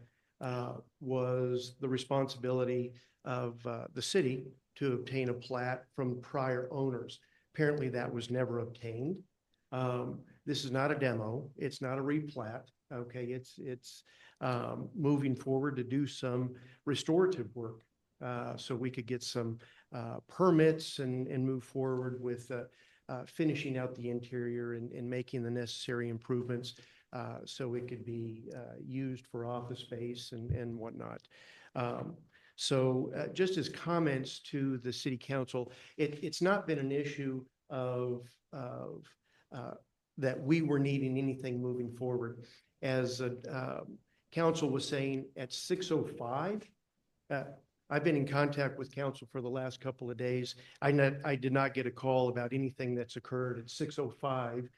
was the responsibility of the city to obtain a plat from prior owners. Apparently, that was never obtained. This is not a demo. It's not a replat. Okay, it's moving forward to do some restorative work. So we could get some permits and move forward with finishing out the interior and making the necessary improvements so it could be used for office space and whatnot. So just as comments to the city council, it's not been an issue of that we were needing anything moving forward. As council was saying at 6:05, I've been in contact with council for the last couple of days. I did not get a call about anything that's occurred at 6:05,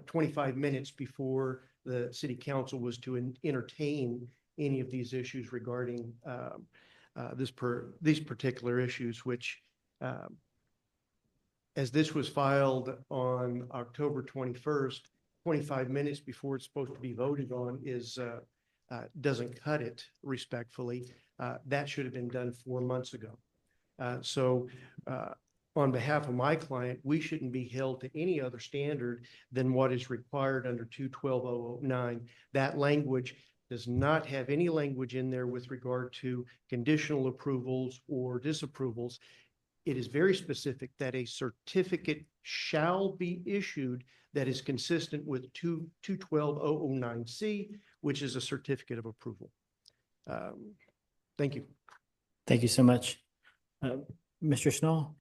25 minutes before the city council was to entertain any of these issues regarding these particular issues, which as this was filed on October 21st, 25 minutes before it's supposed to be voted on doesn't cut it respectfully. That should have been done 4 months ago. So on behalf of my client, we shouldn't be held to any other standard than what is required under 212-009. That language does not have any language in there with regard to conditional approvals or disapprovals. It is very specific that a certificate shall be issued that is consistent with 212-009C, which is a certificate of approval. Thank you. Thank you so much. Mr. Schnall?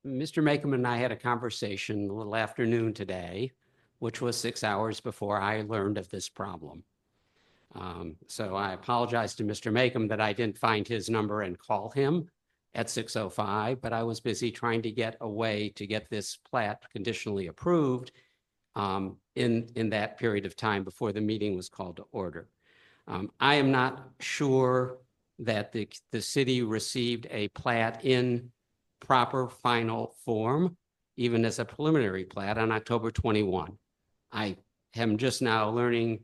Mr. Macomb and I had a conversation a little afternoon today, which was 6 hours before I learned of this problem. So I apologize to Mr. Macomb that I didn't find his number and call him at 6:05, but I was busy trying to get a way to get this plat conditionally approved in that period of time before the meeting was called to order. I am not sure that the city received a plat in proper final form, even as a preliminary plat on October 21. I am just now learning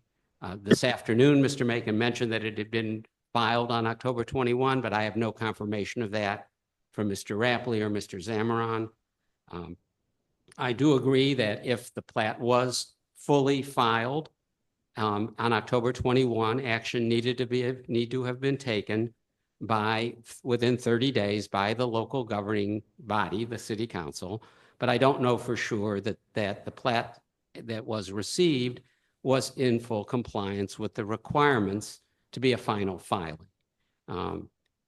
this afternoon, Mr. Macon mentioned that it had been filed on October 21, but I have no confirmation of that from Mr. Rapley or Mr. Zamaron. I do agree that if the plat was fully filed on October 21, action need to have been taken within 30 days by the local governing body, the city council. But I don't know for sure that the plat that was received was in full compliance with the requirements to be a final filing.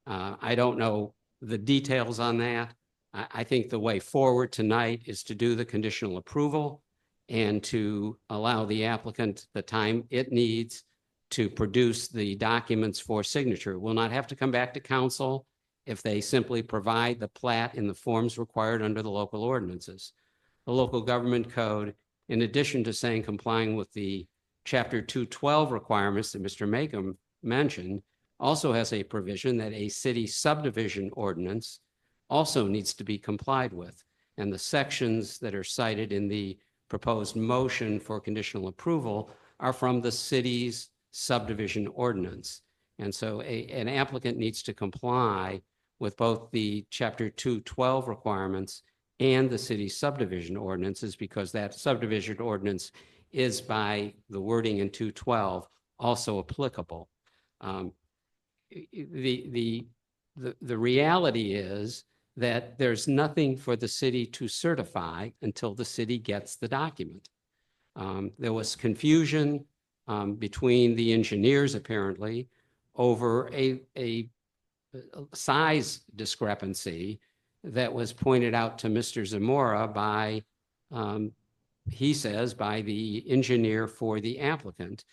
I don't know the details on that. I think the way forward tonight is to do the conditional approval and to allow the applicant the time it needs to produce the documents for signature. Will not have to come back to council if they simply provide the plat in the forms required under the local ordinances. The local government code, in addition to saying complying with the Chapter 212 requirements that Mr. Macomb mentioned, also has a provision that a city subdivision ordinance also needs to be complied with. And the sections that are cited in the proposed motion for conditional approval are from the city's subdivision ordinance. And so an applicant needs to comply with both the Chapter 212 requirements and the city subdivision ordinances, because that subdivision ordinance is, by the wording in 212, also applicable. The reality is that there's nothing for the city to certify until the city gets the document. There was confusion between the engineers, apparently, over a size discrepancy that was pointed out to Mr. Zamora by, he says, by the engineer for the applicant.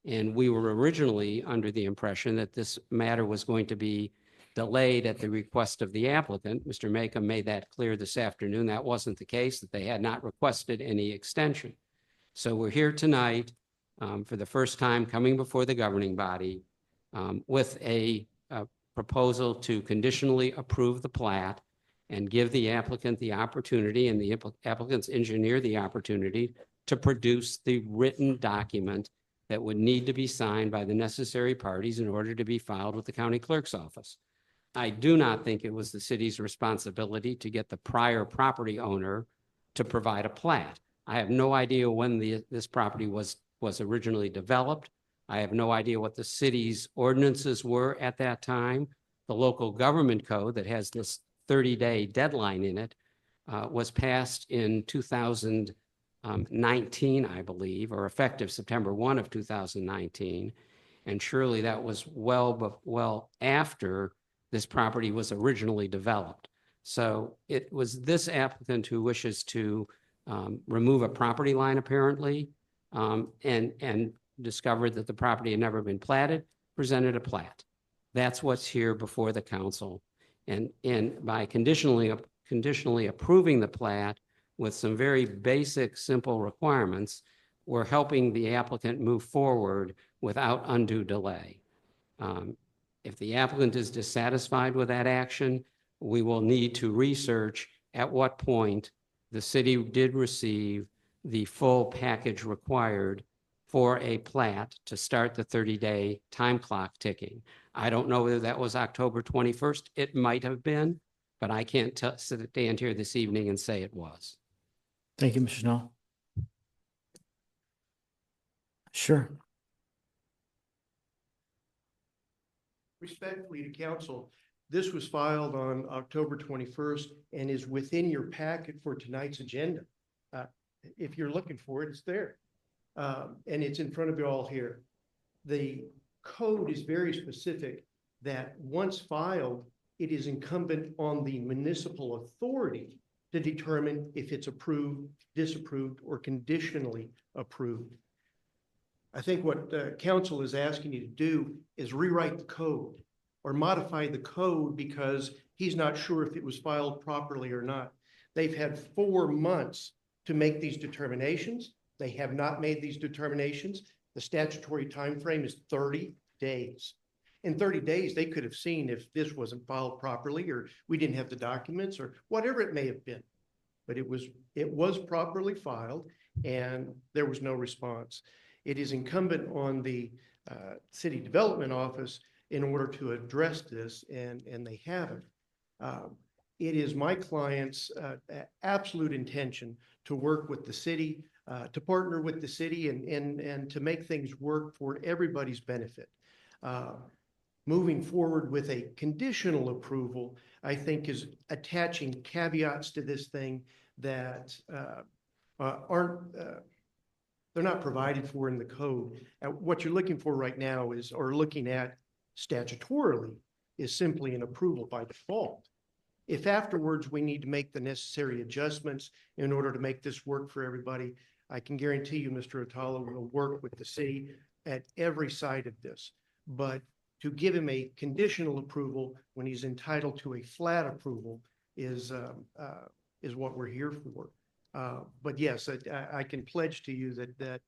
And we were originally under the impression that this matter was going to be delayed at the request of the applicant. Mr. Macomb made that clear this afternoon. That wasn't the case, that they had not requested any extension. So we're here tonight for the first time coming before the governing body with a proposal to conditionally approve the plat and give the applicant the opportunity and the applicant's engineer the opportunity to produce the written document that would need to be signed by the necessary parties in order to be filed with the county clerk's office. I do not think it was the city's responsibility to get the prior property owner to provide a plat. I have no idea when this property was originally developed. I have no idea what the city's ordinances were at that time. The local government code that has this 30-day deadline in it was passed in 2019, I believe, or effective September 1 of 2019. And surely that was well after this property was originally developed. So it was this applicant who wishes to remove a property line, apparently, and discovered that the property had never been platted, presented a plat. That's what's here before the council. And by conditionally approving the plat with some very basic, simple requirements, we're helping the applicant move forward without undue delay. If the applicant is dissatisfied with that action, we will need to research at what point the city did receive the full package required for a plat to start the 30-day time clock ticking. I don't know whether that was October 21st. It might have been, but I can't stand here this evening and say it was. Thank you, Mr. Schnall. Sure. Respectfully to council, this was filed on October 21st and is within your packet for tonight's agenda. If you're looking for it, it's there. And it's in front of you all here. The code is very specific that once filed, it is incumbent on the municipal authority to determine if it's approved, disapproved, or conditionally approved. I think what council is asking you to do is rewrite the code or modify the code because he's not sure if it was filed properly or not. They've had 4 months to make these determinations. They have not made these determinations. The statutory time frame is 30 days. In 30 days, they could have seen if this wasn't filed properly or we didn't have the documents or whatever it may have been. But it was properly filed and there was no response. It is incumbent on the city development office in order to address this, and they haven't. It is my client's absolute intention to work with the city, to partner with the city and to make things work for everybody's benefit. Moving forward with a conditional approval, I think is attaching caveats to this thing that they're not provided for in the code. What you're looking for right now is, or looking at statutorily, is simply an approval by default. If afterwards we need to make the necessary adjustments in order to make this work for everybody, I can guarantee you, Mr. Atala will work with the city at every side of this. But to give him a conditional approval when he's entitled to a flat approval is what we're here for. But yes, I can pledge to you that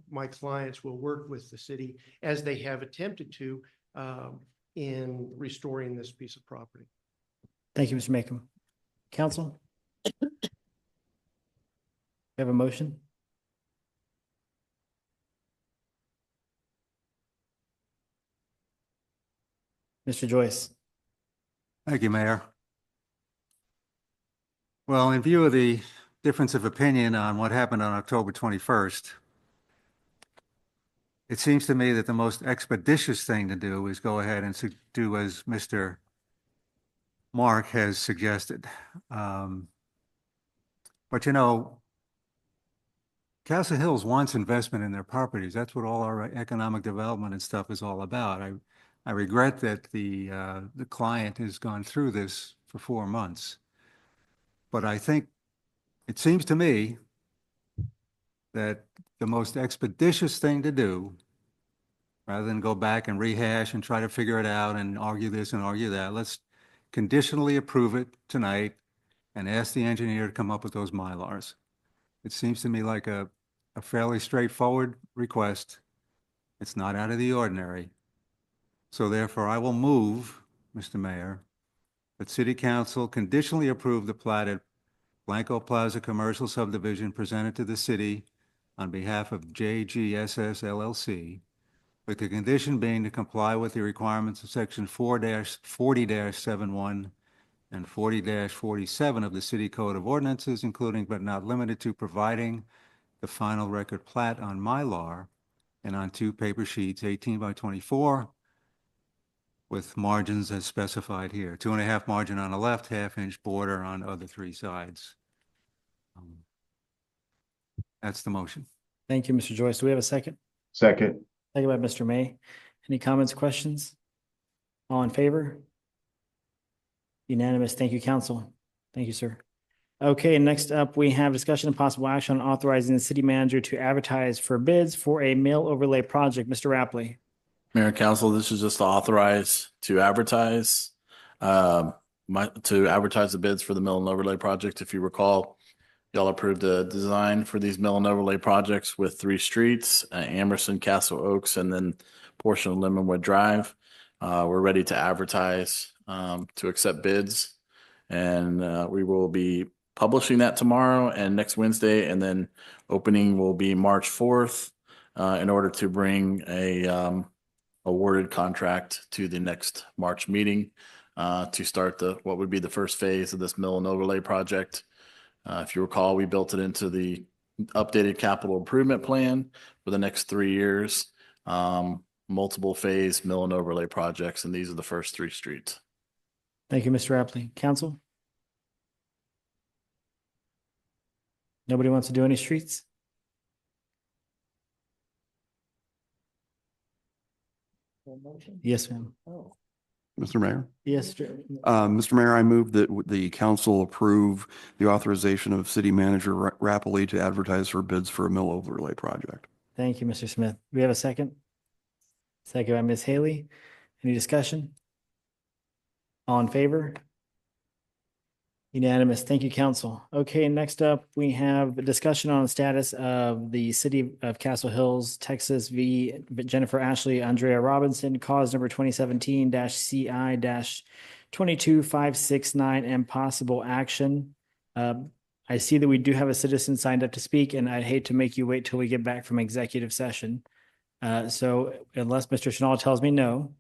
my clients will work with the city as they have attempted to in restoring this piece of property. Thank you, Mr. Macomb. Council? You have a motion? Mr. Joyce? Thank you, Mayor. Well, in view of the difference of opinion on what happened on October 21st, it seems to me that the most expeditious thing to do is go ahead and do as Mr. Mark has suggested. But you know, Castle Hills wants investment in their properties. That's what all our economic development and stuff is all about. I regret that the client has gone through this for 4 months. But I think it seems to me that the most expeditious thing to do, rather than go back and rehash and try to figure it out and argue this and argue that, let's conditionally approve it tonight and ask the engineer to come up with those Mylars. It seems to me like a fairly straightforward request. It's not out of the ordinary. So therefore, I will move, Mr. Mayor, that City Council conditionally approve the plat at Blanco Plaza Commercial Subdivision presented to the city on behalf of JGSS LLC, with the condition being to comply with the requirements of Section 4-40-71 and 40-47 of the City Code of Ordinances, including but not limited to providing the final record plat on Mylar and on 2 paper sheets, 18 by 24, with margins as specified here. 2.5 margin on the left, 1/2-inch border on other 3 sides. That's the motion. Thank you, Mr. Joyce. Do we have a second? Second. Second by Mr. May. Any comments, questions? All in favor? Unanimous. Thank you, council. Thank you, sir. Okay, next up, we have discussion and possible action on authorizing the city manager to advertise for bids for a mill overlay project. Mr. Rapley. Mayor and Council, this is just to authorize to advertise the bids for the mill and overlay project. If you recall, y'all approved the design for these mill and overlay projects with 3 streets, Amerson, Castle Oaks, and then portion of Lemonwood Drive. We're ready to advertise to accept bids, and we will be publishing that tomorrow and next Wednesday, and then opening will be March 4th in order to bring a awarded contract to the next March meeting to start what would be the first phase of this mill and overlay project. If you recall, we built it into the updated capital improvement plan for the next 3 years, multiple phase mill and overlay projects, and these are the first 3 streets. Thank you, Mr. Rapley. Council? Nobody wants to do any streets? Yes, ma'am. Mr. Mayor? Yes, sir. Mr. Mayor, I move that the council approve the authorization of city manager Rapley to advertise for bids for a mill overlay project. Thank you, Mr. Smith. We have a second? Second by Ms. Haley. Any discussion? All in favor? Unanimous. Thank you, council. Okay, next up, we have a discussion on the status of the City of Castle Hills, Texas v. Jennifer Ashley, Andrea Robinson, cause number 2017-CI-22569, and possible action. I see that we do have a citizen signed up to speak, and I'd hate to make you wait till we get back from executive session. So unless Mr. Chanel tells me no,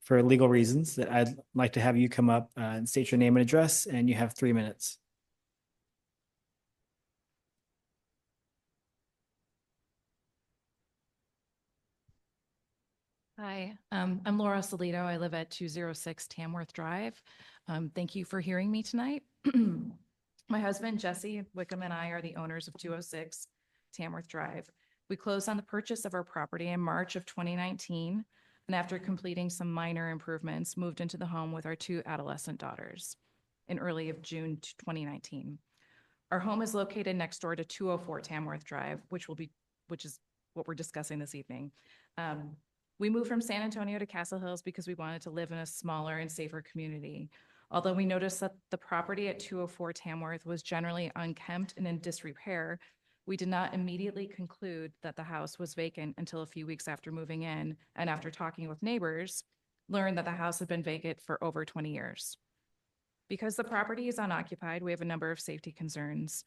for legal reasons, that I'd like to have you come up and state your name and address, and you have 3 minutes. Hi, I'm Laura Solito. I live at 206 Tamworth Drive. Thank you for hearing me tonight. My husband, Jesse Wickham, and I are the owners of 206 Tamworth Drive. We closed on the purchase of our property in March of 2019, and after completing some minor improvements, moved into the home with our 2 adolescent daughters in early of June 2019. Our home is located next door to 204 Tamworth Drive, which is what we're discussing this evening. We moved from San Antonio to Castle Hills because we wanted to live in a smaller and safer community. Although we noticed that the property at 204 Tamworth was generally unkempt and in disrepair, we did not immediately conclude that the house was vacant until a few weeks after moving in, and after talking with neighbors, learned that the house had been vacant for over 20 years. Because the property is unoccupied, we have a number of safety concerns,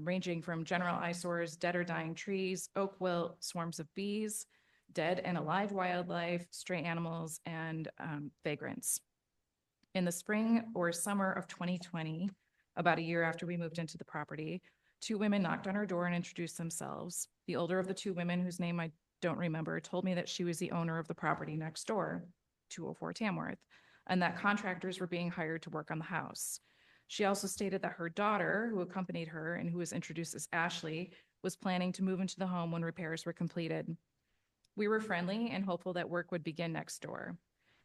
ranging from general eyesores, dead or dying trees, oak wilt, swarms of bees, dead and alive wildlife, stray animals, and vagrants. In the spring or summer of 2020, about a year after we moved into the property, 2 women knocked on our door and introduced themselves. The older of the 2 women, whose name I don't remember, told me that she was the owner of the property next door, 204 Tamworth, and that contractors were being hired to work on the house. She also stated that her daughter, who accompanied her and who was introduced as Ashley, was planning to move into the home when repairs were completed. We were friendly and hopeful that work would begin next door.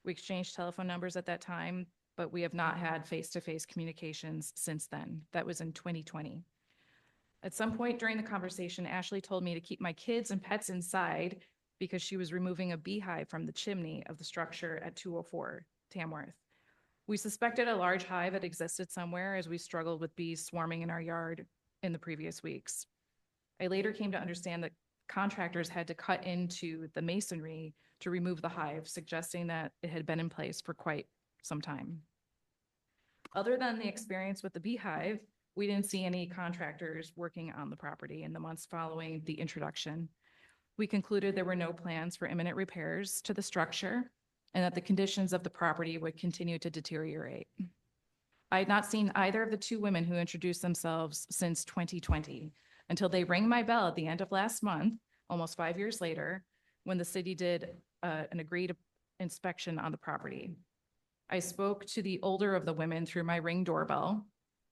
We exchanged telephone numbers at that time, but we have not had face-to-face communications since then. That was in 2020. At some point during the conversation, Ashley told me to keep my kids and pets inside because she was removing a beehive from the chimney of the structure at 204 Tamworth. We suspected a large hive had existed somewhere as we struggled with bees swarming in our yard in the previous weeks. I later came to understand that contractors had to cut into the masonry to remove the hive, suggesting that it had been in place for quite some time. Other than the experience with the beehive, we didn't see any contractors working on the property in the months following the introduction. We concluded there were no plans for imminent repairs to the structure and that the conditions of the property would continue to deteriorate. I had not seen either of the 2 women who introduced themselves since 2020 until they rang my bell at the end of last month, almost 5 years later, when the city did an agreed inspection on the property. I spoke to the older of the women through my Ring doorbell,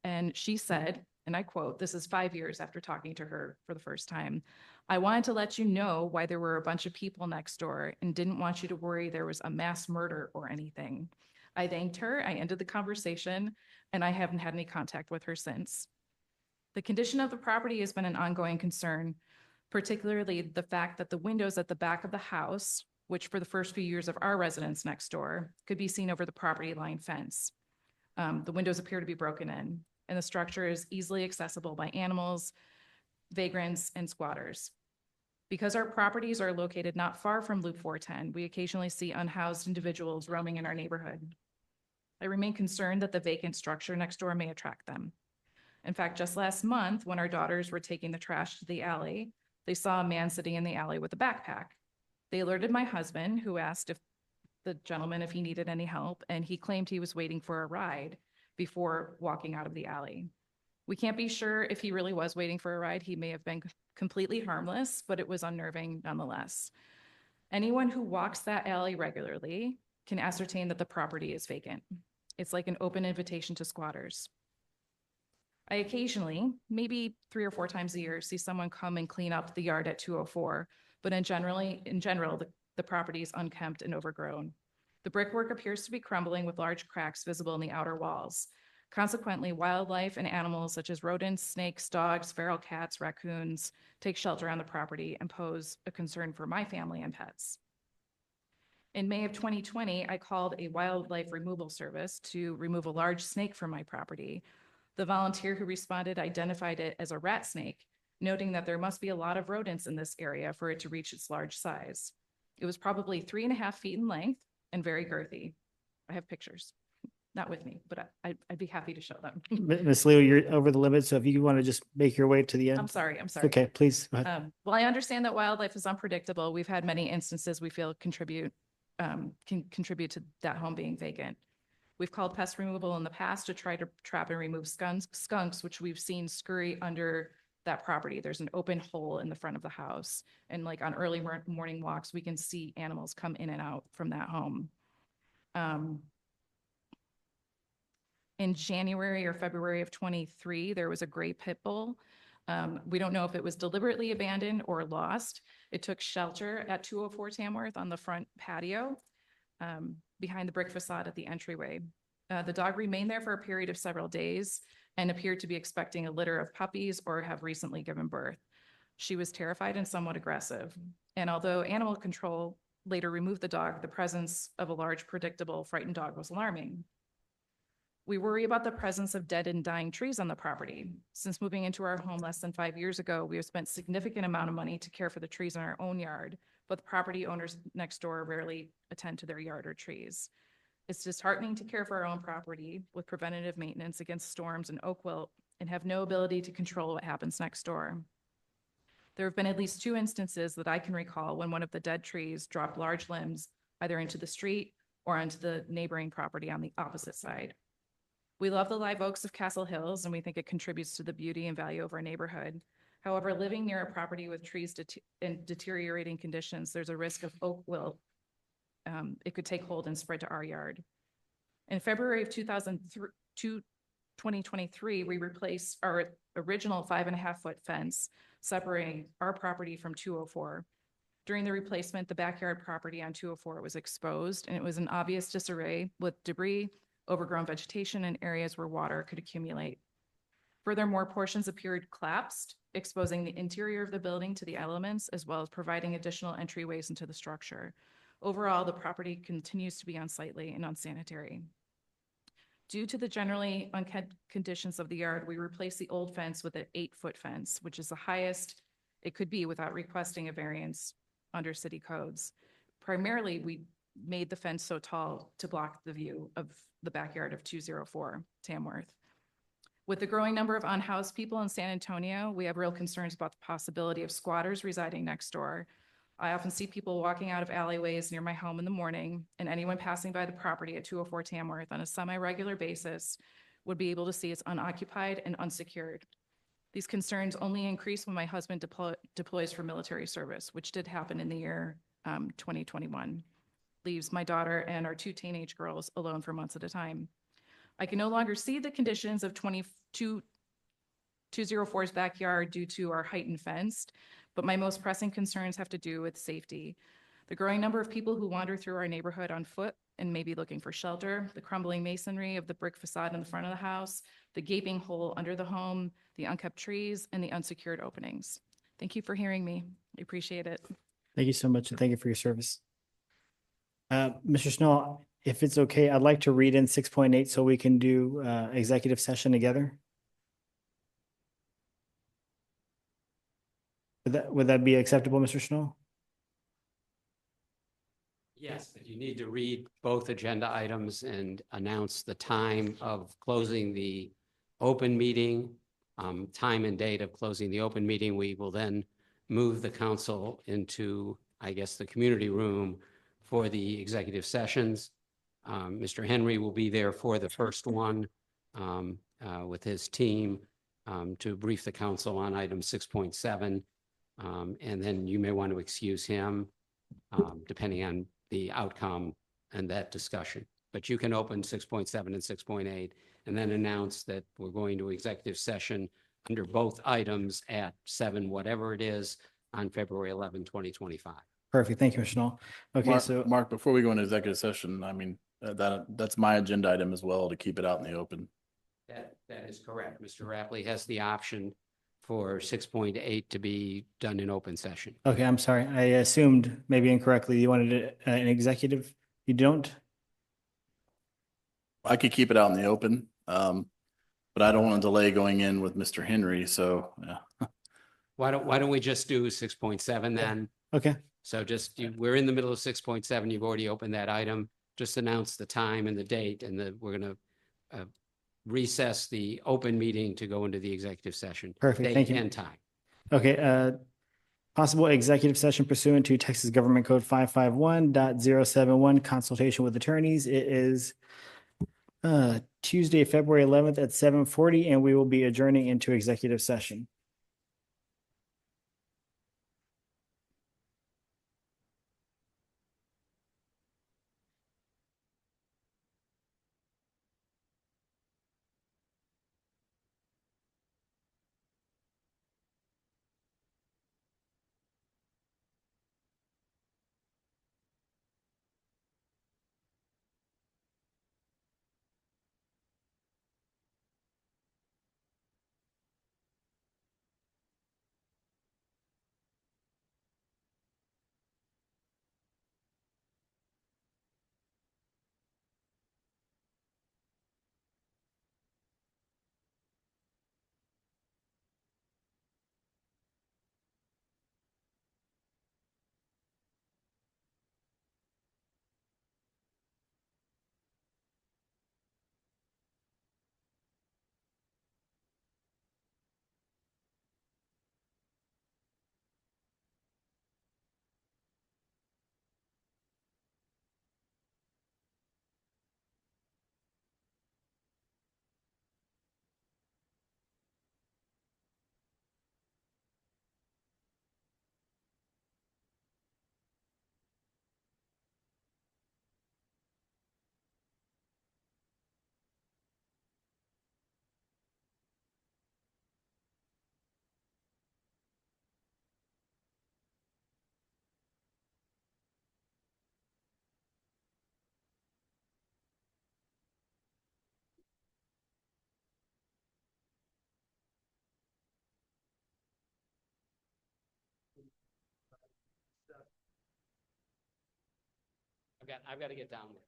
and she said, and I quote, this is 5 years after talking to her for the first time, "I wanted to let you know why there were a bunch of people next door and didn't want you to worry there was a mass murder or anything." I thanked her, I ended the conversation, and I haven't had any contact with her since. The condition of the property has been an ongoing concern, particularly the fact that the windows at the back of the house, which for the first few years of our residence next door, could be seen over the property line fence. The windows appear to be broken in, and the structure is easily accessible by animals, vagrants, and squatters. Because our properties are located not far from Loop 410, we occasionally see unhoused individuals roaming in our neighborhood. I remain concerned that the vacant structure next door may attract them. In fact, just last month, when our daughters were taking the trash to the alley, they saw a man sitting in the alley with a backpack. They alerted my husband, who asked the gentleman if he needed any help, and he claimed he was waiting for a ride before walking out of the alley. We can't be sure if he really was waiting for a ride. He may have been completely harmless, but it was unnerving nonetheless. Anyone who walks that alley regularly can ascertain that the property is vacant. It's like an open invitation to squatters. I occasionally, maybe 3 or 4 times a year, see someone come and clean up the yard at 204, but in general, the property is unkempt and overgrown. The brickwork appears to be crumbling with large cracks visible in the outer walls. Consequently, wildlife and animals such as rodents, snakes, dogs, feral cats, raccoons take shelter on the property and pose a concern for my family and pets. In May of 2020, I called a wildlife removal service to remove a large snake from my property. The volunteer who responded identified it as a rat snake, noting that there must be a lot of rodents in this area for it to reach its large size. It was probably 3.5 feet in length and very girthy. I have pictures, not with me, but I'd be happy to show them. Ms. Leo, you're over the limit, so if you want to just make your way to the end. I'm sorry. Okay, please. Go ahead. Well, I understand that wildlife is unpredictable. We've had many instances we feel can contribute to that home being vacant. We've called pest removal in the past to try to trap and remove skunks, which we've seen scurry under that property. There's an open hole in the front of the house. And like on early morning walks, we can see animals come in and out from that home. In January or February of 23, there was a gray pit bull. We don't know if it was deliberately abandoned or lost. It took shelter at 204 Tamworth on the front patio behind the brick facade at the entryway. The dog remained there for a period of several days and appeared to be expecting a litter of puppies or have recently given birth. She was terrified and somewhat aggressive. And although animal control later removed the dog, the presence of a large, predictable, frightened dog was alarming. We worry about the presence of dead and dying trees on the property. Since moving into our home less than 5 years ago, we have spent significant amount of money to care for the trees in our own yard, but the property owners next door rarely attend to their yard or trees. It's disheartening to care for our own property with preventative maintenance against storms and oak wilt and have no ability to control what happens next door. There have been at least 2 instances that I can recall when one of the dead trees dropped large limbs either into the street or onto the neighboring property on the opposite side. We love the live oaks of Castle Hills and we think it contributes to the beauty and value of our neighborhood. However, living near a property with trees in deteriorating conditions, there's a risk of oak wilt. It could take hold and spread to our yard. In February of 2023, we replaced our original 5.5-foot fence separating our property from 204. During the replacement, the backyard property on 204 was exposed and it was in obvious disarray with debris, overgrown vegetation, and areas where water could accumulate. Furthermore, portions appeared collapsed, exposing the interior of the building to the elements, as well as providing additional entryways into the structure. Overall, the property continues to be unsightly and unsanitary. Due to the generally unkept conditions of the yard, we replaced the old fence with an 8-foot fence, which is the highest it could be without requesting a variance under city codes. Primarily, we made the fence so tall to block the view of the backyard of 204 Tamworth. With the growing number of unhoused people in San Antonio, we have real concerns about the possibility of squatters residing next door. I often see people walking out of alleyways near my home in the morning, and anyone passing by the property at 204 Tamworth on a semi-regular basis would be able to see it's unoccupied and unsecured. These concerns only increase when my husband deploys for military service, which did happen in the year 2021. Leaves my daughter and our 2 teenage girls alone for months at a time. I can no longer see the conditions of 204's backyard due to our heightened fence, but my most pressing concerns have to do with safety. The growing number of people who wander through our neighborhood on foot and may be looking for shelter, the crumbling masonry of the brick facade in the front of the house, the gaping hole under the home, the unkept trees, and the unsecured openings. Thank you for hearing me. I appreciate it. Thank you so much, and thank you for your service. Mr. Snow, if it's okay, I'd like to read in 6.8 so we can do executive session together. Would that be acceptable, Mr. Snow? Yes, but you need to read both agenda items and announce the time of closing the open meeting, time and date of closing the open meeting. We will then move the council into, I guess, the community room for the executive sessions. Mr. Henry will be there for the first one with his team to brief the council on item 6.7. And then you may want to excuse him depending on the outcome and that discussion. But you can open 6.7 and 6.8 and then announce that we're going to executive session under both items at 7, whatever it is, on February 11, 2025. Perfect. Thank you, Mr. Snow. Okay, Mark, before we go into executive session, I mean, that's my agenda item as well, to keep it out in the open. That is correct. Mr. Rapley has the option for 6.8 to be done in open session. Okay, I'm sorry. I assumed maybe incorrectly you wanted an executive. You don't? I could keep it out in the open, but I don't want to delay going in with Mr. Henry, so, yeah. Why don't we just do 6.7 then? Okay. So just, we're in the middle of 6.7. You've already opened that item. Just announce the time and the date, and we're going to recess the open meeting to go into the executive session. Perfect. Date Thank you. and time. Okay, possible executive session pursuant to Texas Government Code 551.071, consultation with attorneys. It is Tuesday, February 11th at 7:40, and we will be adjourning into executive session. I've got to get down there.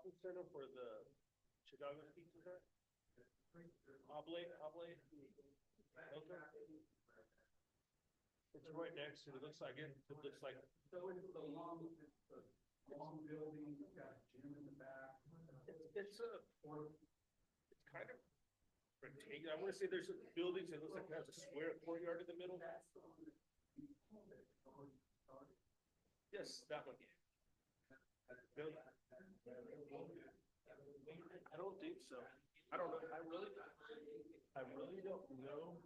shopping center for the Chicago Pizza Hut? Oblate. Okay. It's right next to, it looks like it looks like. So it's the long building, it's got a gym in the back. It's kind of rectangular. I want to say there's buildings that looks like it has a square courtyard in the middle. Yes, that one. I don't think so. I don't know. I really don't know.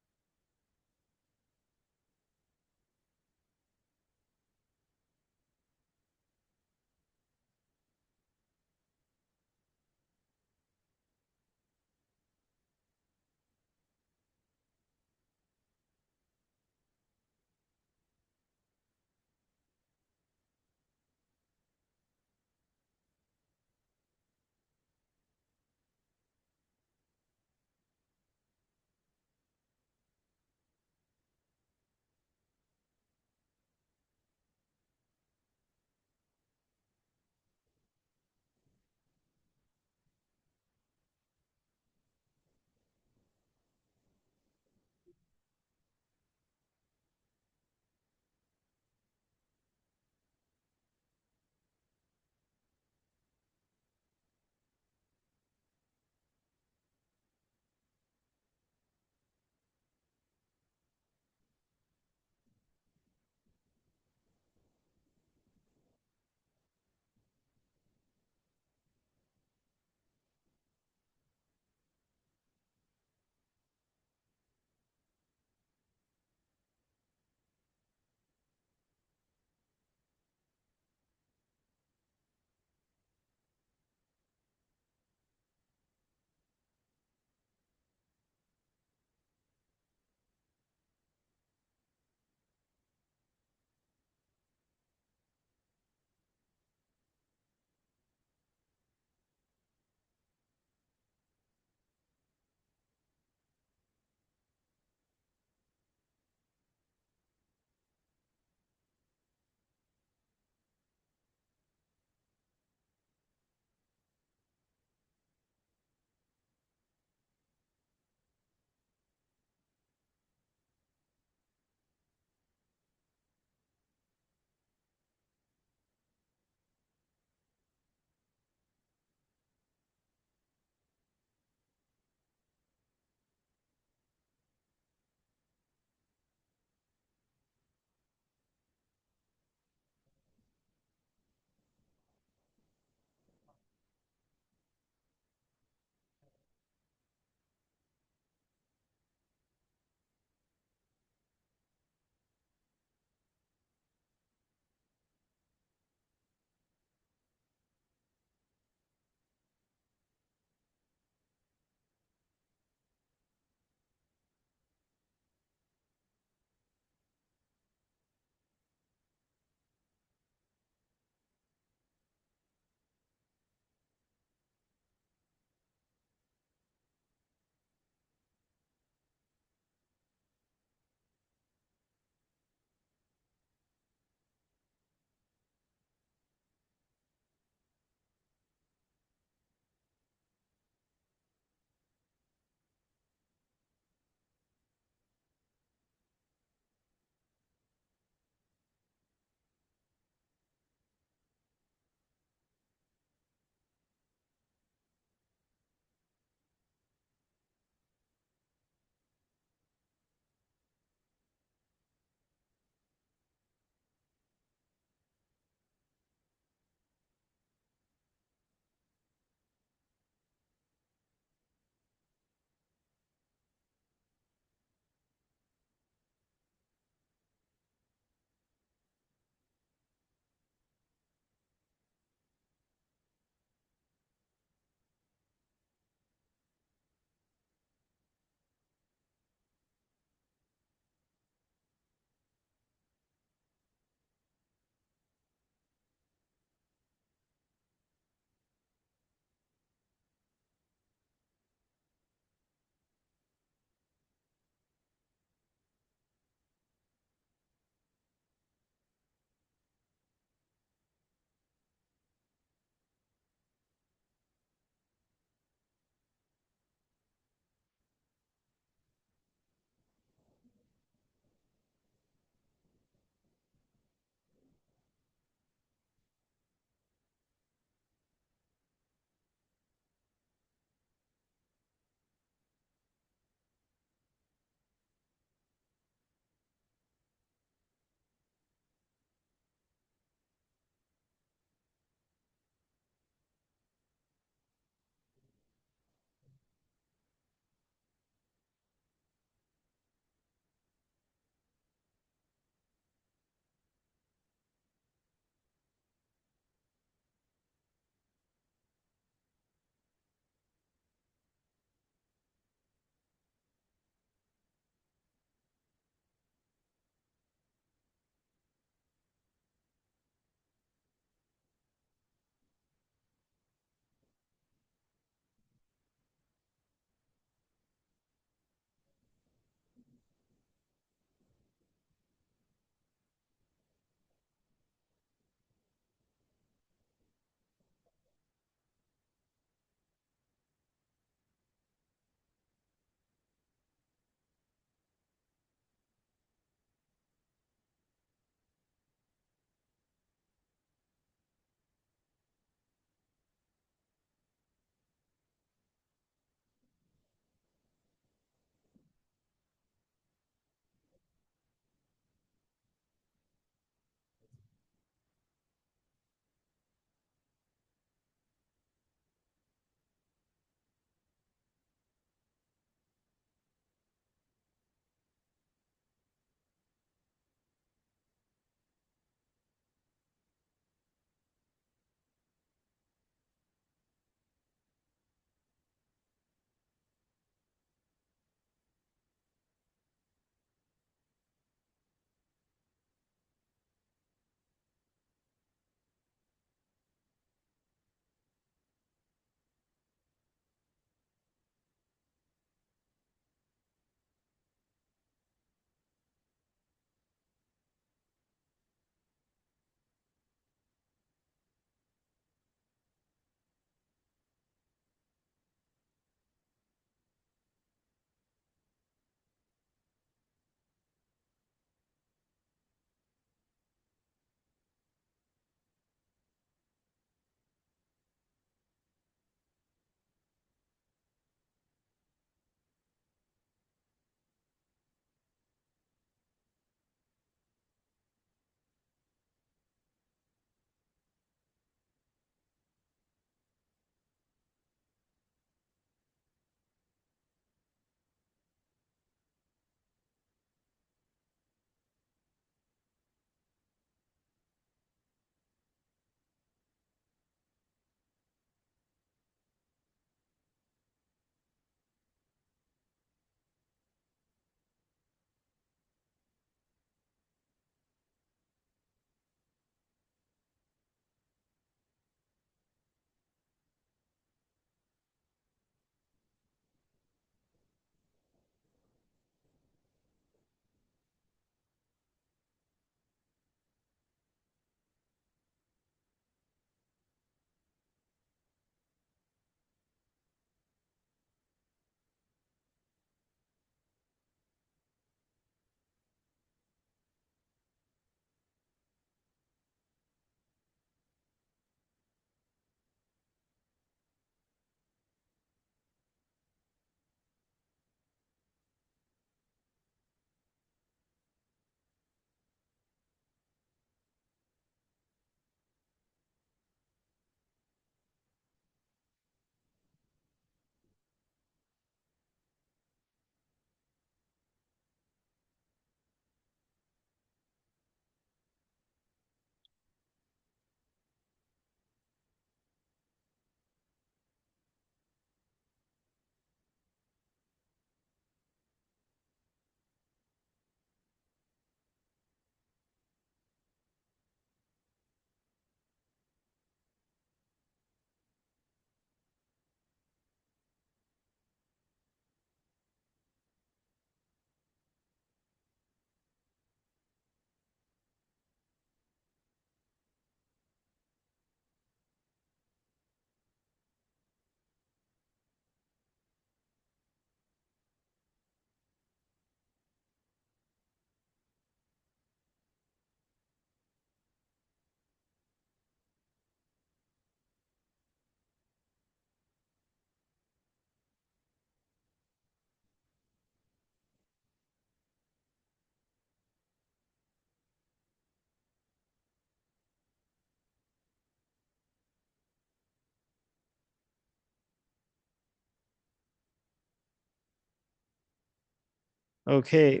Okay,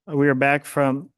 we are back from.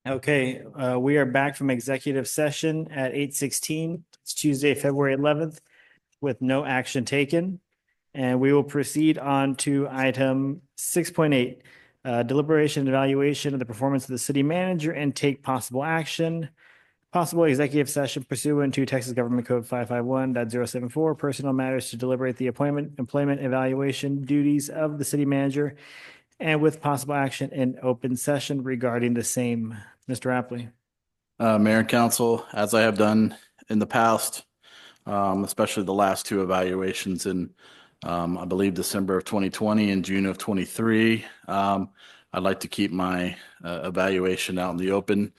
Okay, we are back from executive session at 8:16. It's Tuesday, February 11th, with no action taken. And we will proceed on to item 6.8, deliberation and evaluation of the performance of the city manager and take possible action. Possible executive session pursuant to Texas Government Code 551.074, personal matters to deliberate the appointment, employment, evaluation duties of the city manager, and with possible action in open session regarding the same. Mr. Rapley. Mayor and council, as I have done in the past, especially the last two evaluations in, I believe, December of 2020 and June of 23. I'd like to keep my evaluation out in the open.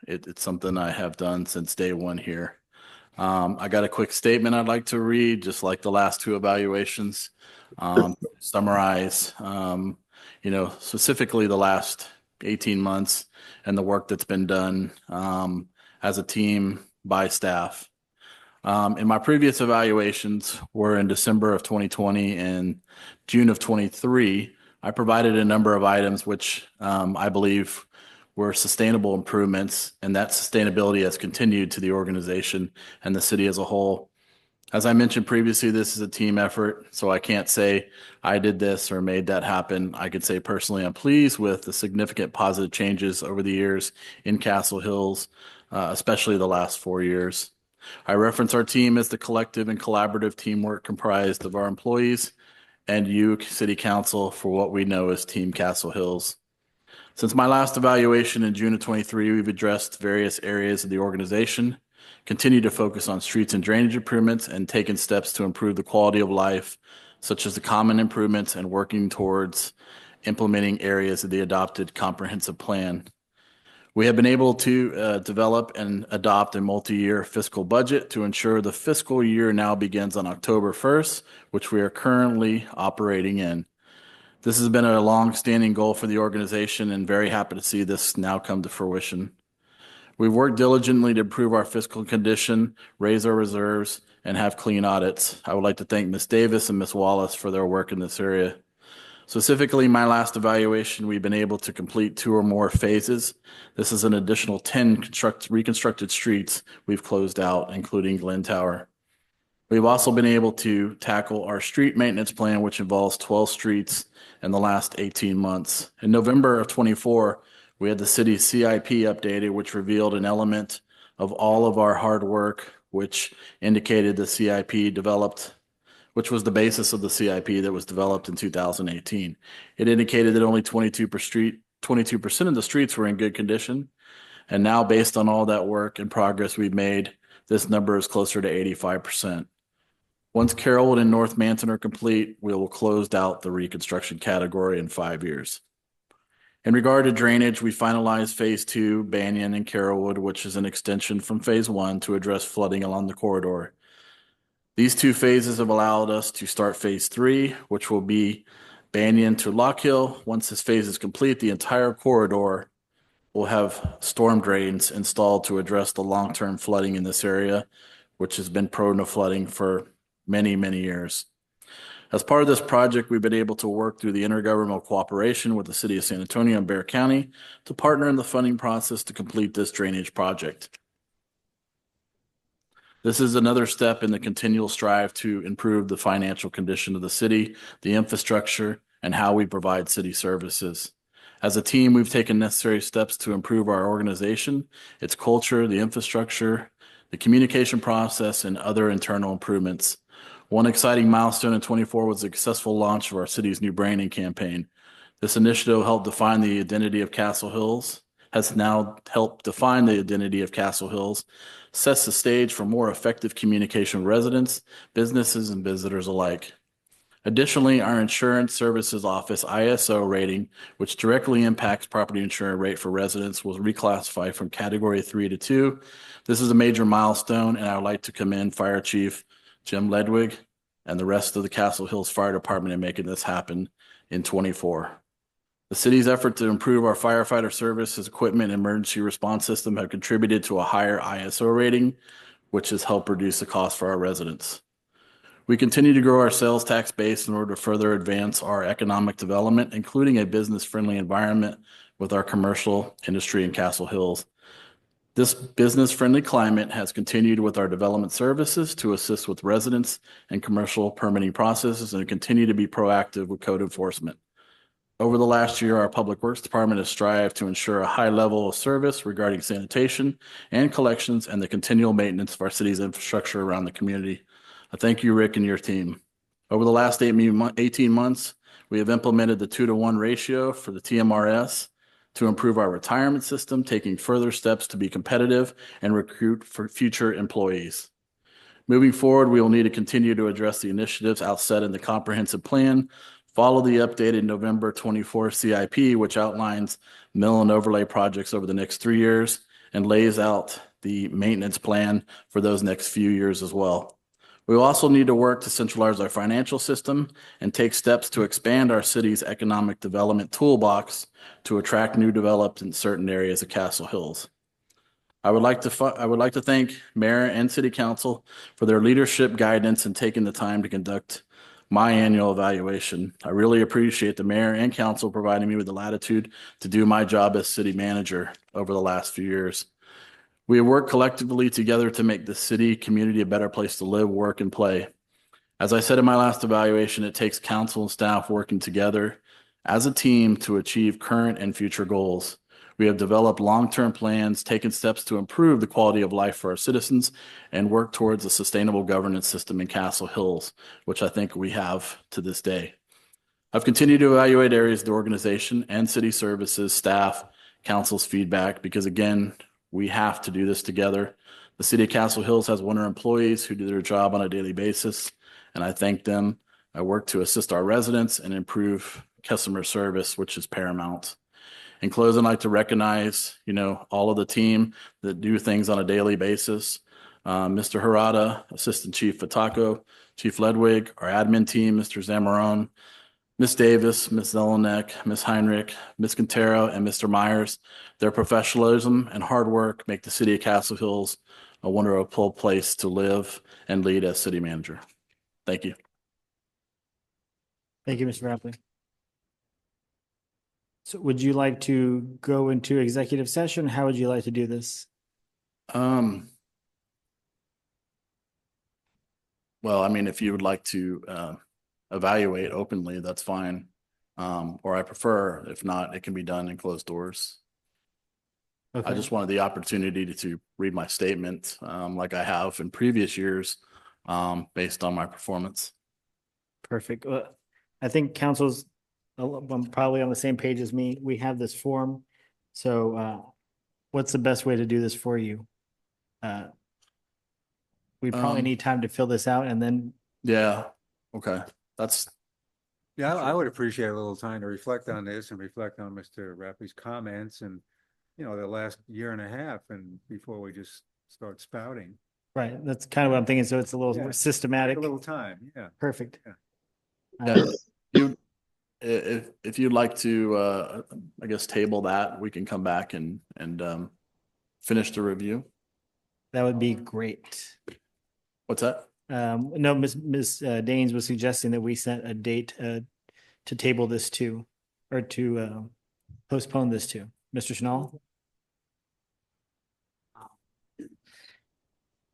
It's something I have done since day one here. I got a quick statement I'd like to read, just like the last two evaluations. Summarize, specifically the last 18 months and the work that's been done as a team by staff. In my previous evaluations were in December of 2020 and June of 23. I provided a number of items which I believe were sustainable improvements, and that sustainability has continued to the organization and the city as a whole. As I mentioned previously, this is a team effort, so I can't say I did this or made that happen. I could say personally I'm pleased with the significant positive changes over the years in Castle Hills, especially the last 4 years. I reference our team as the collective and collaborative teamwork comprised of our employees and you, City Council, for what we know as Team Castle Hills. Since my last evaluation in June of 23, we've addressed various areas of the organization, continue to focus on streets and drainage improvements, and taken steps to improve the quality of life, such as the common improvements and working towards implementing areas of the adopted comprehensive plan. We have been able to develop and adopt a multi-year fiscal budget to ensure the fiscal year now begins on October 1st, which we are currently operating in. This has been a long-standing goal for the organization and very happy to see this now come to fruition. We've worked diligently to improve our fiscal condition, raise our reserves, and have clean audits. I would like to thank Ms. Davis and Ms. Wallace for their work in this area. Specifically, my last evaluation, we've been able to complete 2 or more phases. This is an additional 10 reconstructed streets we've closed out, including Glen Tower. We've also been able to tackle our street maintenance plan, which involves 12 streets in the last 18 months. In November of 24, we had the city's CIP updated, which revealed an element of all of our hard work, which indicated the CIP developed, which was the basis of the CIP that was developed in 2018. It indicated that only 22% of the streets were in good condition. And now, based on all that work and progress we've made, this number is closer to 85%. Once Carrollwood and North Manton are complete, we will close out the reconstruction category in 5 years. In regard to drainage, we finalized Phase 2, Banyan and Carrollwood, which is an extension from Phase 1 to address flooding along the corridor. These 2 phases have allowed us to start Phase 3, which will be Banyan to Lock Hill. Once this phase is complete, the entire corridor will have storm drains installed to address the long-term flooding in this area, which has been prone to flooding for many, many years. As part of this project, we've been able to work through the intergovernmental cooperation with the City of San Antonio and Bexar County to partner in the funding process to complete this drainage project. This is another step in the continual strive to improve the financial condition of the city, the infrastructure, and how we provide city services. As a team, we've taken necessary steps to improve our organization, its culture, the infrastructure, the communication process, and other internal improvements. One exciting milestone in 24 was the successful launch of our city's new branding campaign. This initiative helped define the identity of Castle Hills has now helped define the identity of Castle Hills, sets the stage for more effective communication with residents, businesses, and visitors alike. Additionally, our Insurance Services Office ISO rating, which directly impacts property insurance rate for residents, was reclassified from Category 3 to 2. This is a major milestone, and I would like to commend Fire Chief Jim Ledwig and the rest of the Castle Hills Fire Department in making this happen in '24. The city's effort to improve our firefighter services, equipment, and emergency response system have contributed to a higher ISO rating, which has helped reduce the cost for our residents. We continue to grow our sales tax base in order to further advance our economic development, including a business-friendly environment with our commercial industry in Castle Hills. This business-friendly climate has continued with our development services to assist with residents and commercial permitting processes and continue to be proactive with code enforcement. Over the last year, our Public Works Department has strived to ensure a high level of service regarding sanitation and collections and the continual maintenance of our city's infrastructure around the community. I thank you, Rick, and your team. Over the last 18 months, we have implemented the 2-to-1 ratio for the TMRS to improve our retirement system, taking further steps to be competitive and recruit for future employees. Moving forward, we will need to continue to address the initiatives outset in the comprehensive plan, follow the updated November 24 CIP, which outlines mill and overlay projects over the next 3 years and lays out the maintenance plan for those next few years as well. We will also need to work to centralize our financial system and take steps to expand our city's economic development toolbox to attract new development in certain areas of Castle Hills. I would like to thank Mayor and City Council for their leadership, guidance, and taking the time to conduct my annual evaluation. I really appreciate the Mayor and Council providing me with the latitude to do my job as City Manager over the last few years. We have worked collectively together to make the city community a better place to live, work, and play. As I said in my last evaluation, it takes council and staff working together as a team to achieve current and future goals. We have developed long-term plans, taken steps to improve the quality of life for our citizens, and work towards a sustainable governance system in Castle Hills, which I think we have to this day. I've continued to evaluate areas of the organization and city services, staff, council's feedback, because again, we have to do this together. The city of Castle Hills has 100 employees who do their job on a daily basis, and I thank them. I work to assist our residents and improve customer service, which is paramount. In closing, I'd like to recognize, all of the team that do things on a daily basis. Mr. Harada, Assistant Chief Fatako, Chief Ledwig, our admin team, Mr. Zamarone, Ms. Davis, Ms. Zelenek, Ms. Heinrich, Ms. Quintero, and Mr. Myers. Their professionalism and hard work make the city of Castle Hills a wonderful place to live and lead as city manager. Thank you. Thank you, Mr. Rapley. So would you like to go into executive session? How would you like to do this? Well, if you would like to evaluate openly, that's fine. Or I prefer, if not, it can be done in closed doors. Okay. I just wanted the opportunity to read my statement like I have in previous years based on my performance. Perfect. I think council's probably on the same page as me. We have this form. So what's the best way to do this for you? We probably need time to fill this out and then. Yeah. Okay. Yeah, I would appreciate a little time to reflect on this and reflect on Mr. Rapley's comments and, the last year and a half and before we just start spouting. Right. That's kind of what I'm thinking. So it's a little more systematic. A little time. Yeah. Perfect. Yeah. If you'd like to, table that, we can come back and finish the review. That would be great. What's that? No, Ms. Daines was suggesting that we set a date to table this to, or to postpone this to. Mr. Schnall?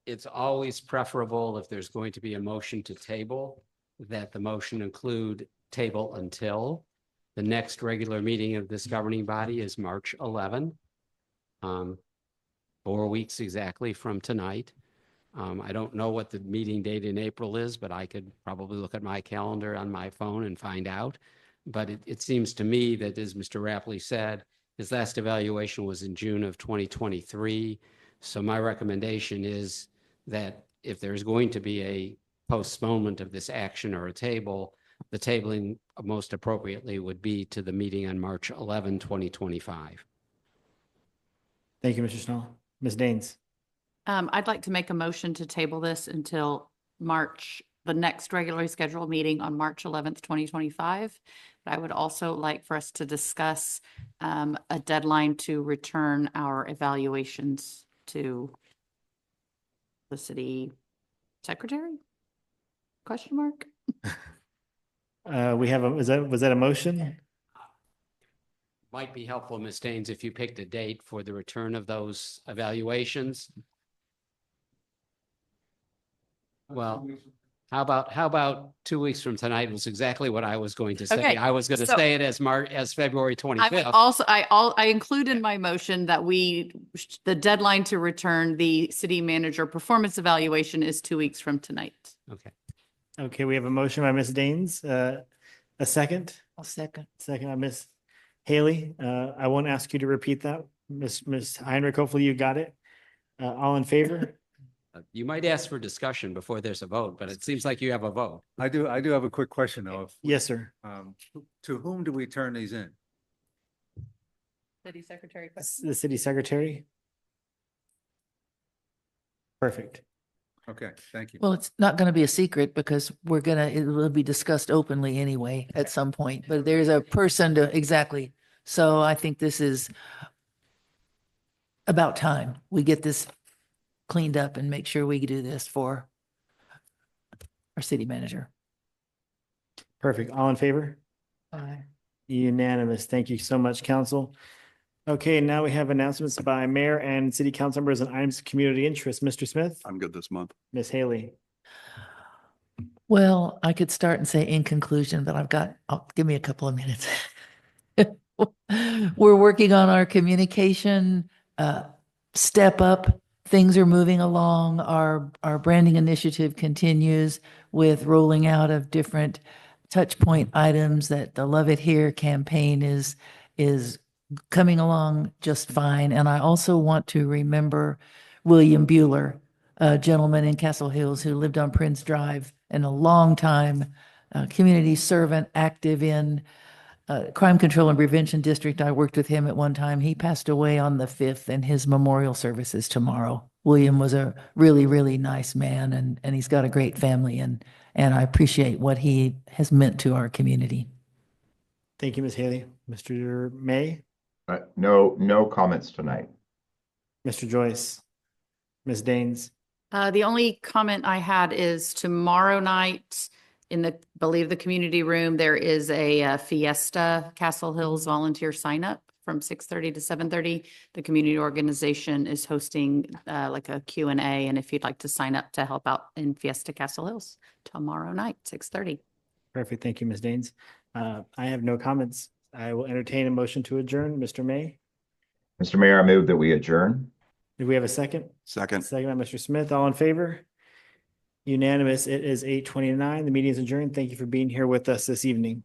It's always preferable if there's going to be a motion to table, that the motion include table until the next regular meeting of this governing body is March 11. 4 weeks exactly from tonight. I don't know what the meeting date in April is, but I could probably look at my calendar on my phone and find out. But it seems to me that, as Mr. Rapley said, His last evaluation was in June of 2023. So my recommendation is that if there's going to be a postponement of this action or a table, the tabling most appropriately would be to the meeting on March 11, 2025. Thank you, Mr. Schnall. Ms. Daines. I'd like to make a motion to table this until the next regularly scheduled meeting on March 11th, 2025. But I would also like for us to discuss a deadline to return our evaluations to the city secretary? Question mark? We have was that a motion? Might be helpful, Ms. Daines, if you picked a date for the return of those evaluations. Well, how about 2 weeks from tonight was exactly what I was going to say. Okay, I was going to so- say it as February I would 25th. also, I include in my motion that the deadline to return the city manager performance evaluation is 2 weeks from tonight. Okay. Okay, we have a motion by Ms. Daines. A second? I'll second. Second by Ms. Haley. I won't ask you to repeat that. Ms. Heinrich, hopefully you got it. All in favor? You might ask for discussion before there's a vote, but it seems like you have a vote. I do have a quick question though. Yes, sir. To whom do we turn these in? City secretary. The city secretary? Perfect. Okay, thank you. Well, it's not going to be a secret because it will be discussed openly anyway at some point, but there's a person exactly. So I think this is about time we get this cleaned up and make sure we do this for our city manager. Perfect. All in favor? Aye. Unanimous. Thank you so much, council. Okay, now we have announcements by mayor and city council members on items of community interest. Mr. Smith, I'm good this month. Ms. Haley. Well, I could start and say in conclusion, but give me a couple of minutes. We're working on our communication, step up. Things are moving along. Our branding initiative continues with rolling out of different touch point items. That the Love It Here campaign is coming along just fine. And I also want to remember William Bueller, a gentleman in Castle Hills who lived on Prince Drive and a long time community servant, active in Crime Control and Prevention District. I worked with him at one time. He passed away on the 5th and his memorial service is tomorrow. William was a really, really nice man and he's got a great family and I appreciate what he has meant to our community. Thank you, Ms. Haley. Mr. May, No comments tonight. Mr. Joyce, Ms. Daines. The only comment I had is tomorrow night in believe the community room, there is a Fiesta Castle Hills volunteer sign up from 6:30 to 7:30. The community organization is hosting like a Q&A. And if you'd like to sign up to help out in Fiesta Castle Hills tomorrow night, 6:30. Perfect. Thank you, Ms. Daines. I have no comments. I will entertain a motion to adjourn. Mr. May, Mr. Mayor, I move that we adjourn. do we have a second? Second. Second by Mr. Smith. All in favor? Unanimous. It is 8:29. The meeting is adjourned. Thank you for being here with us this evening.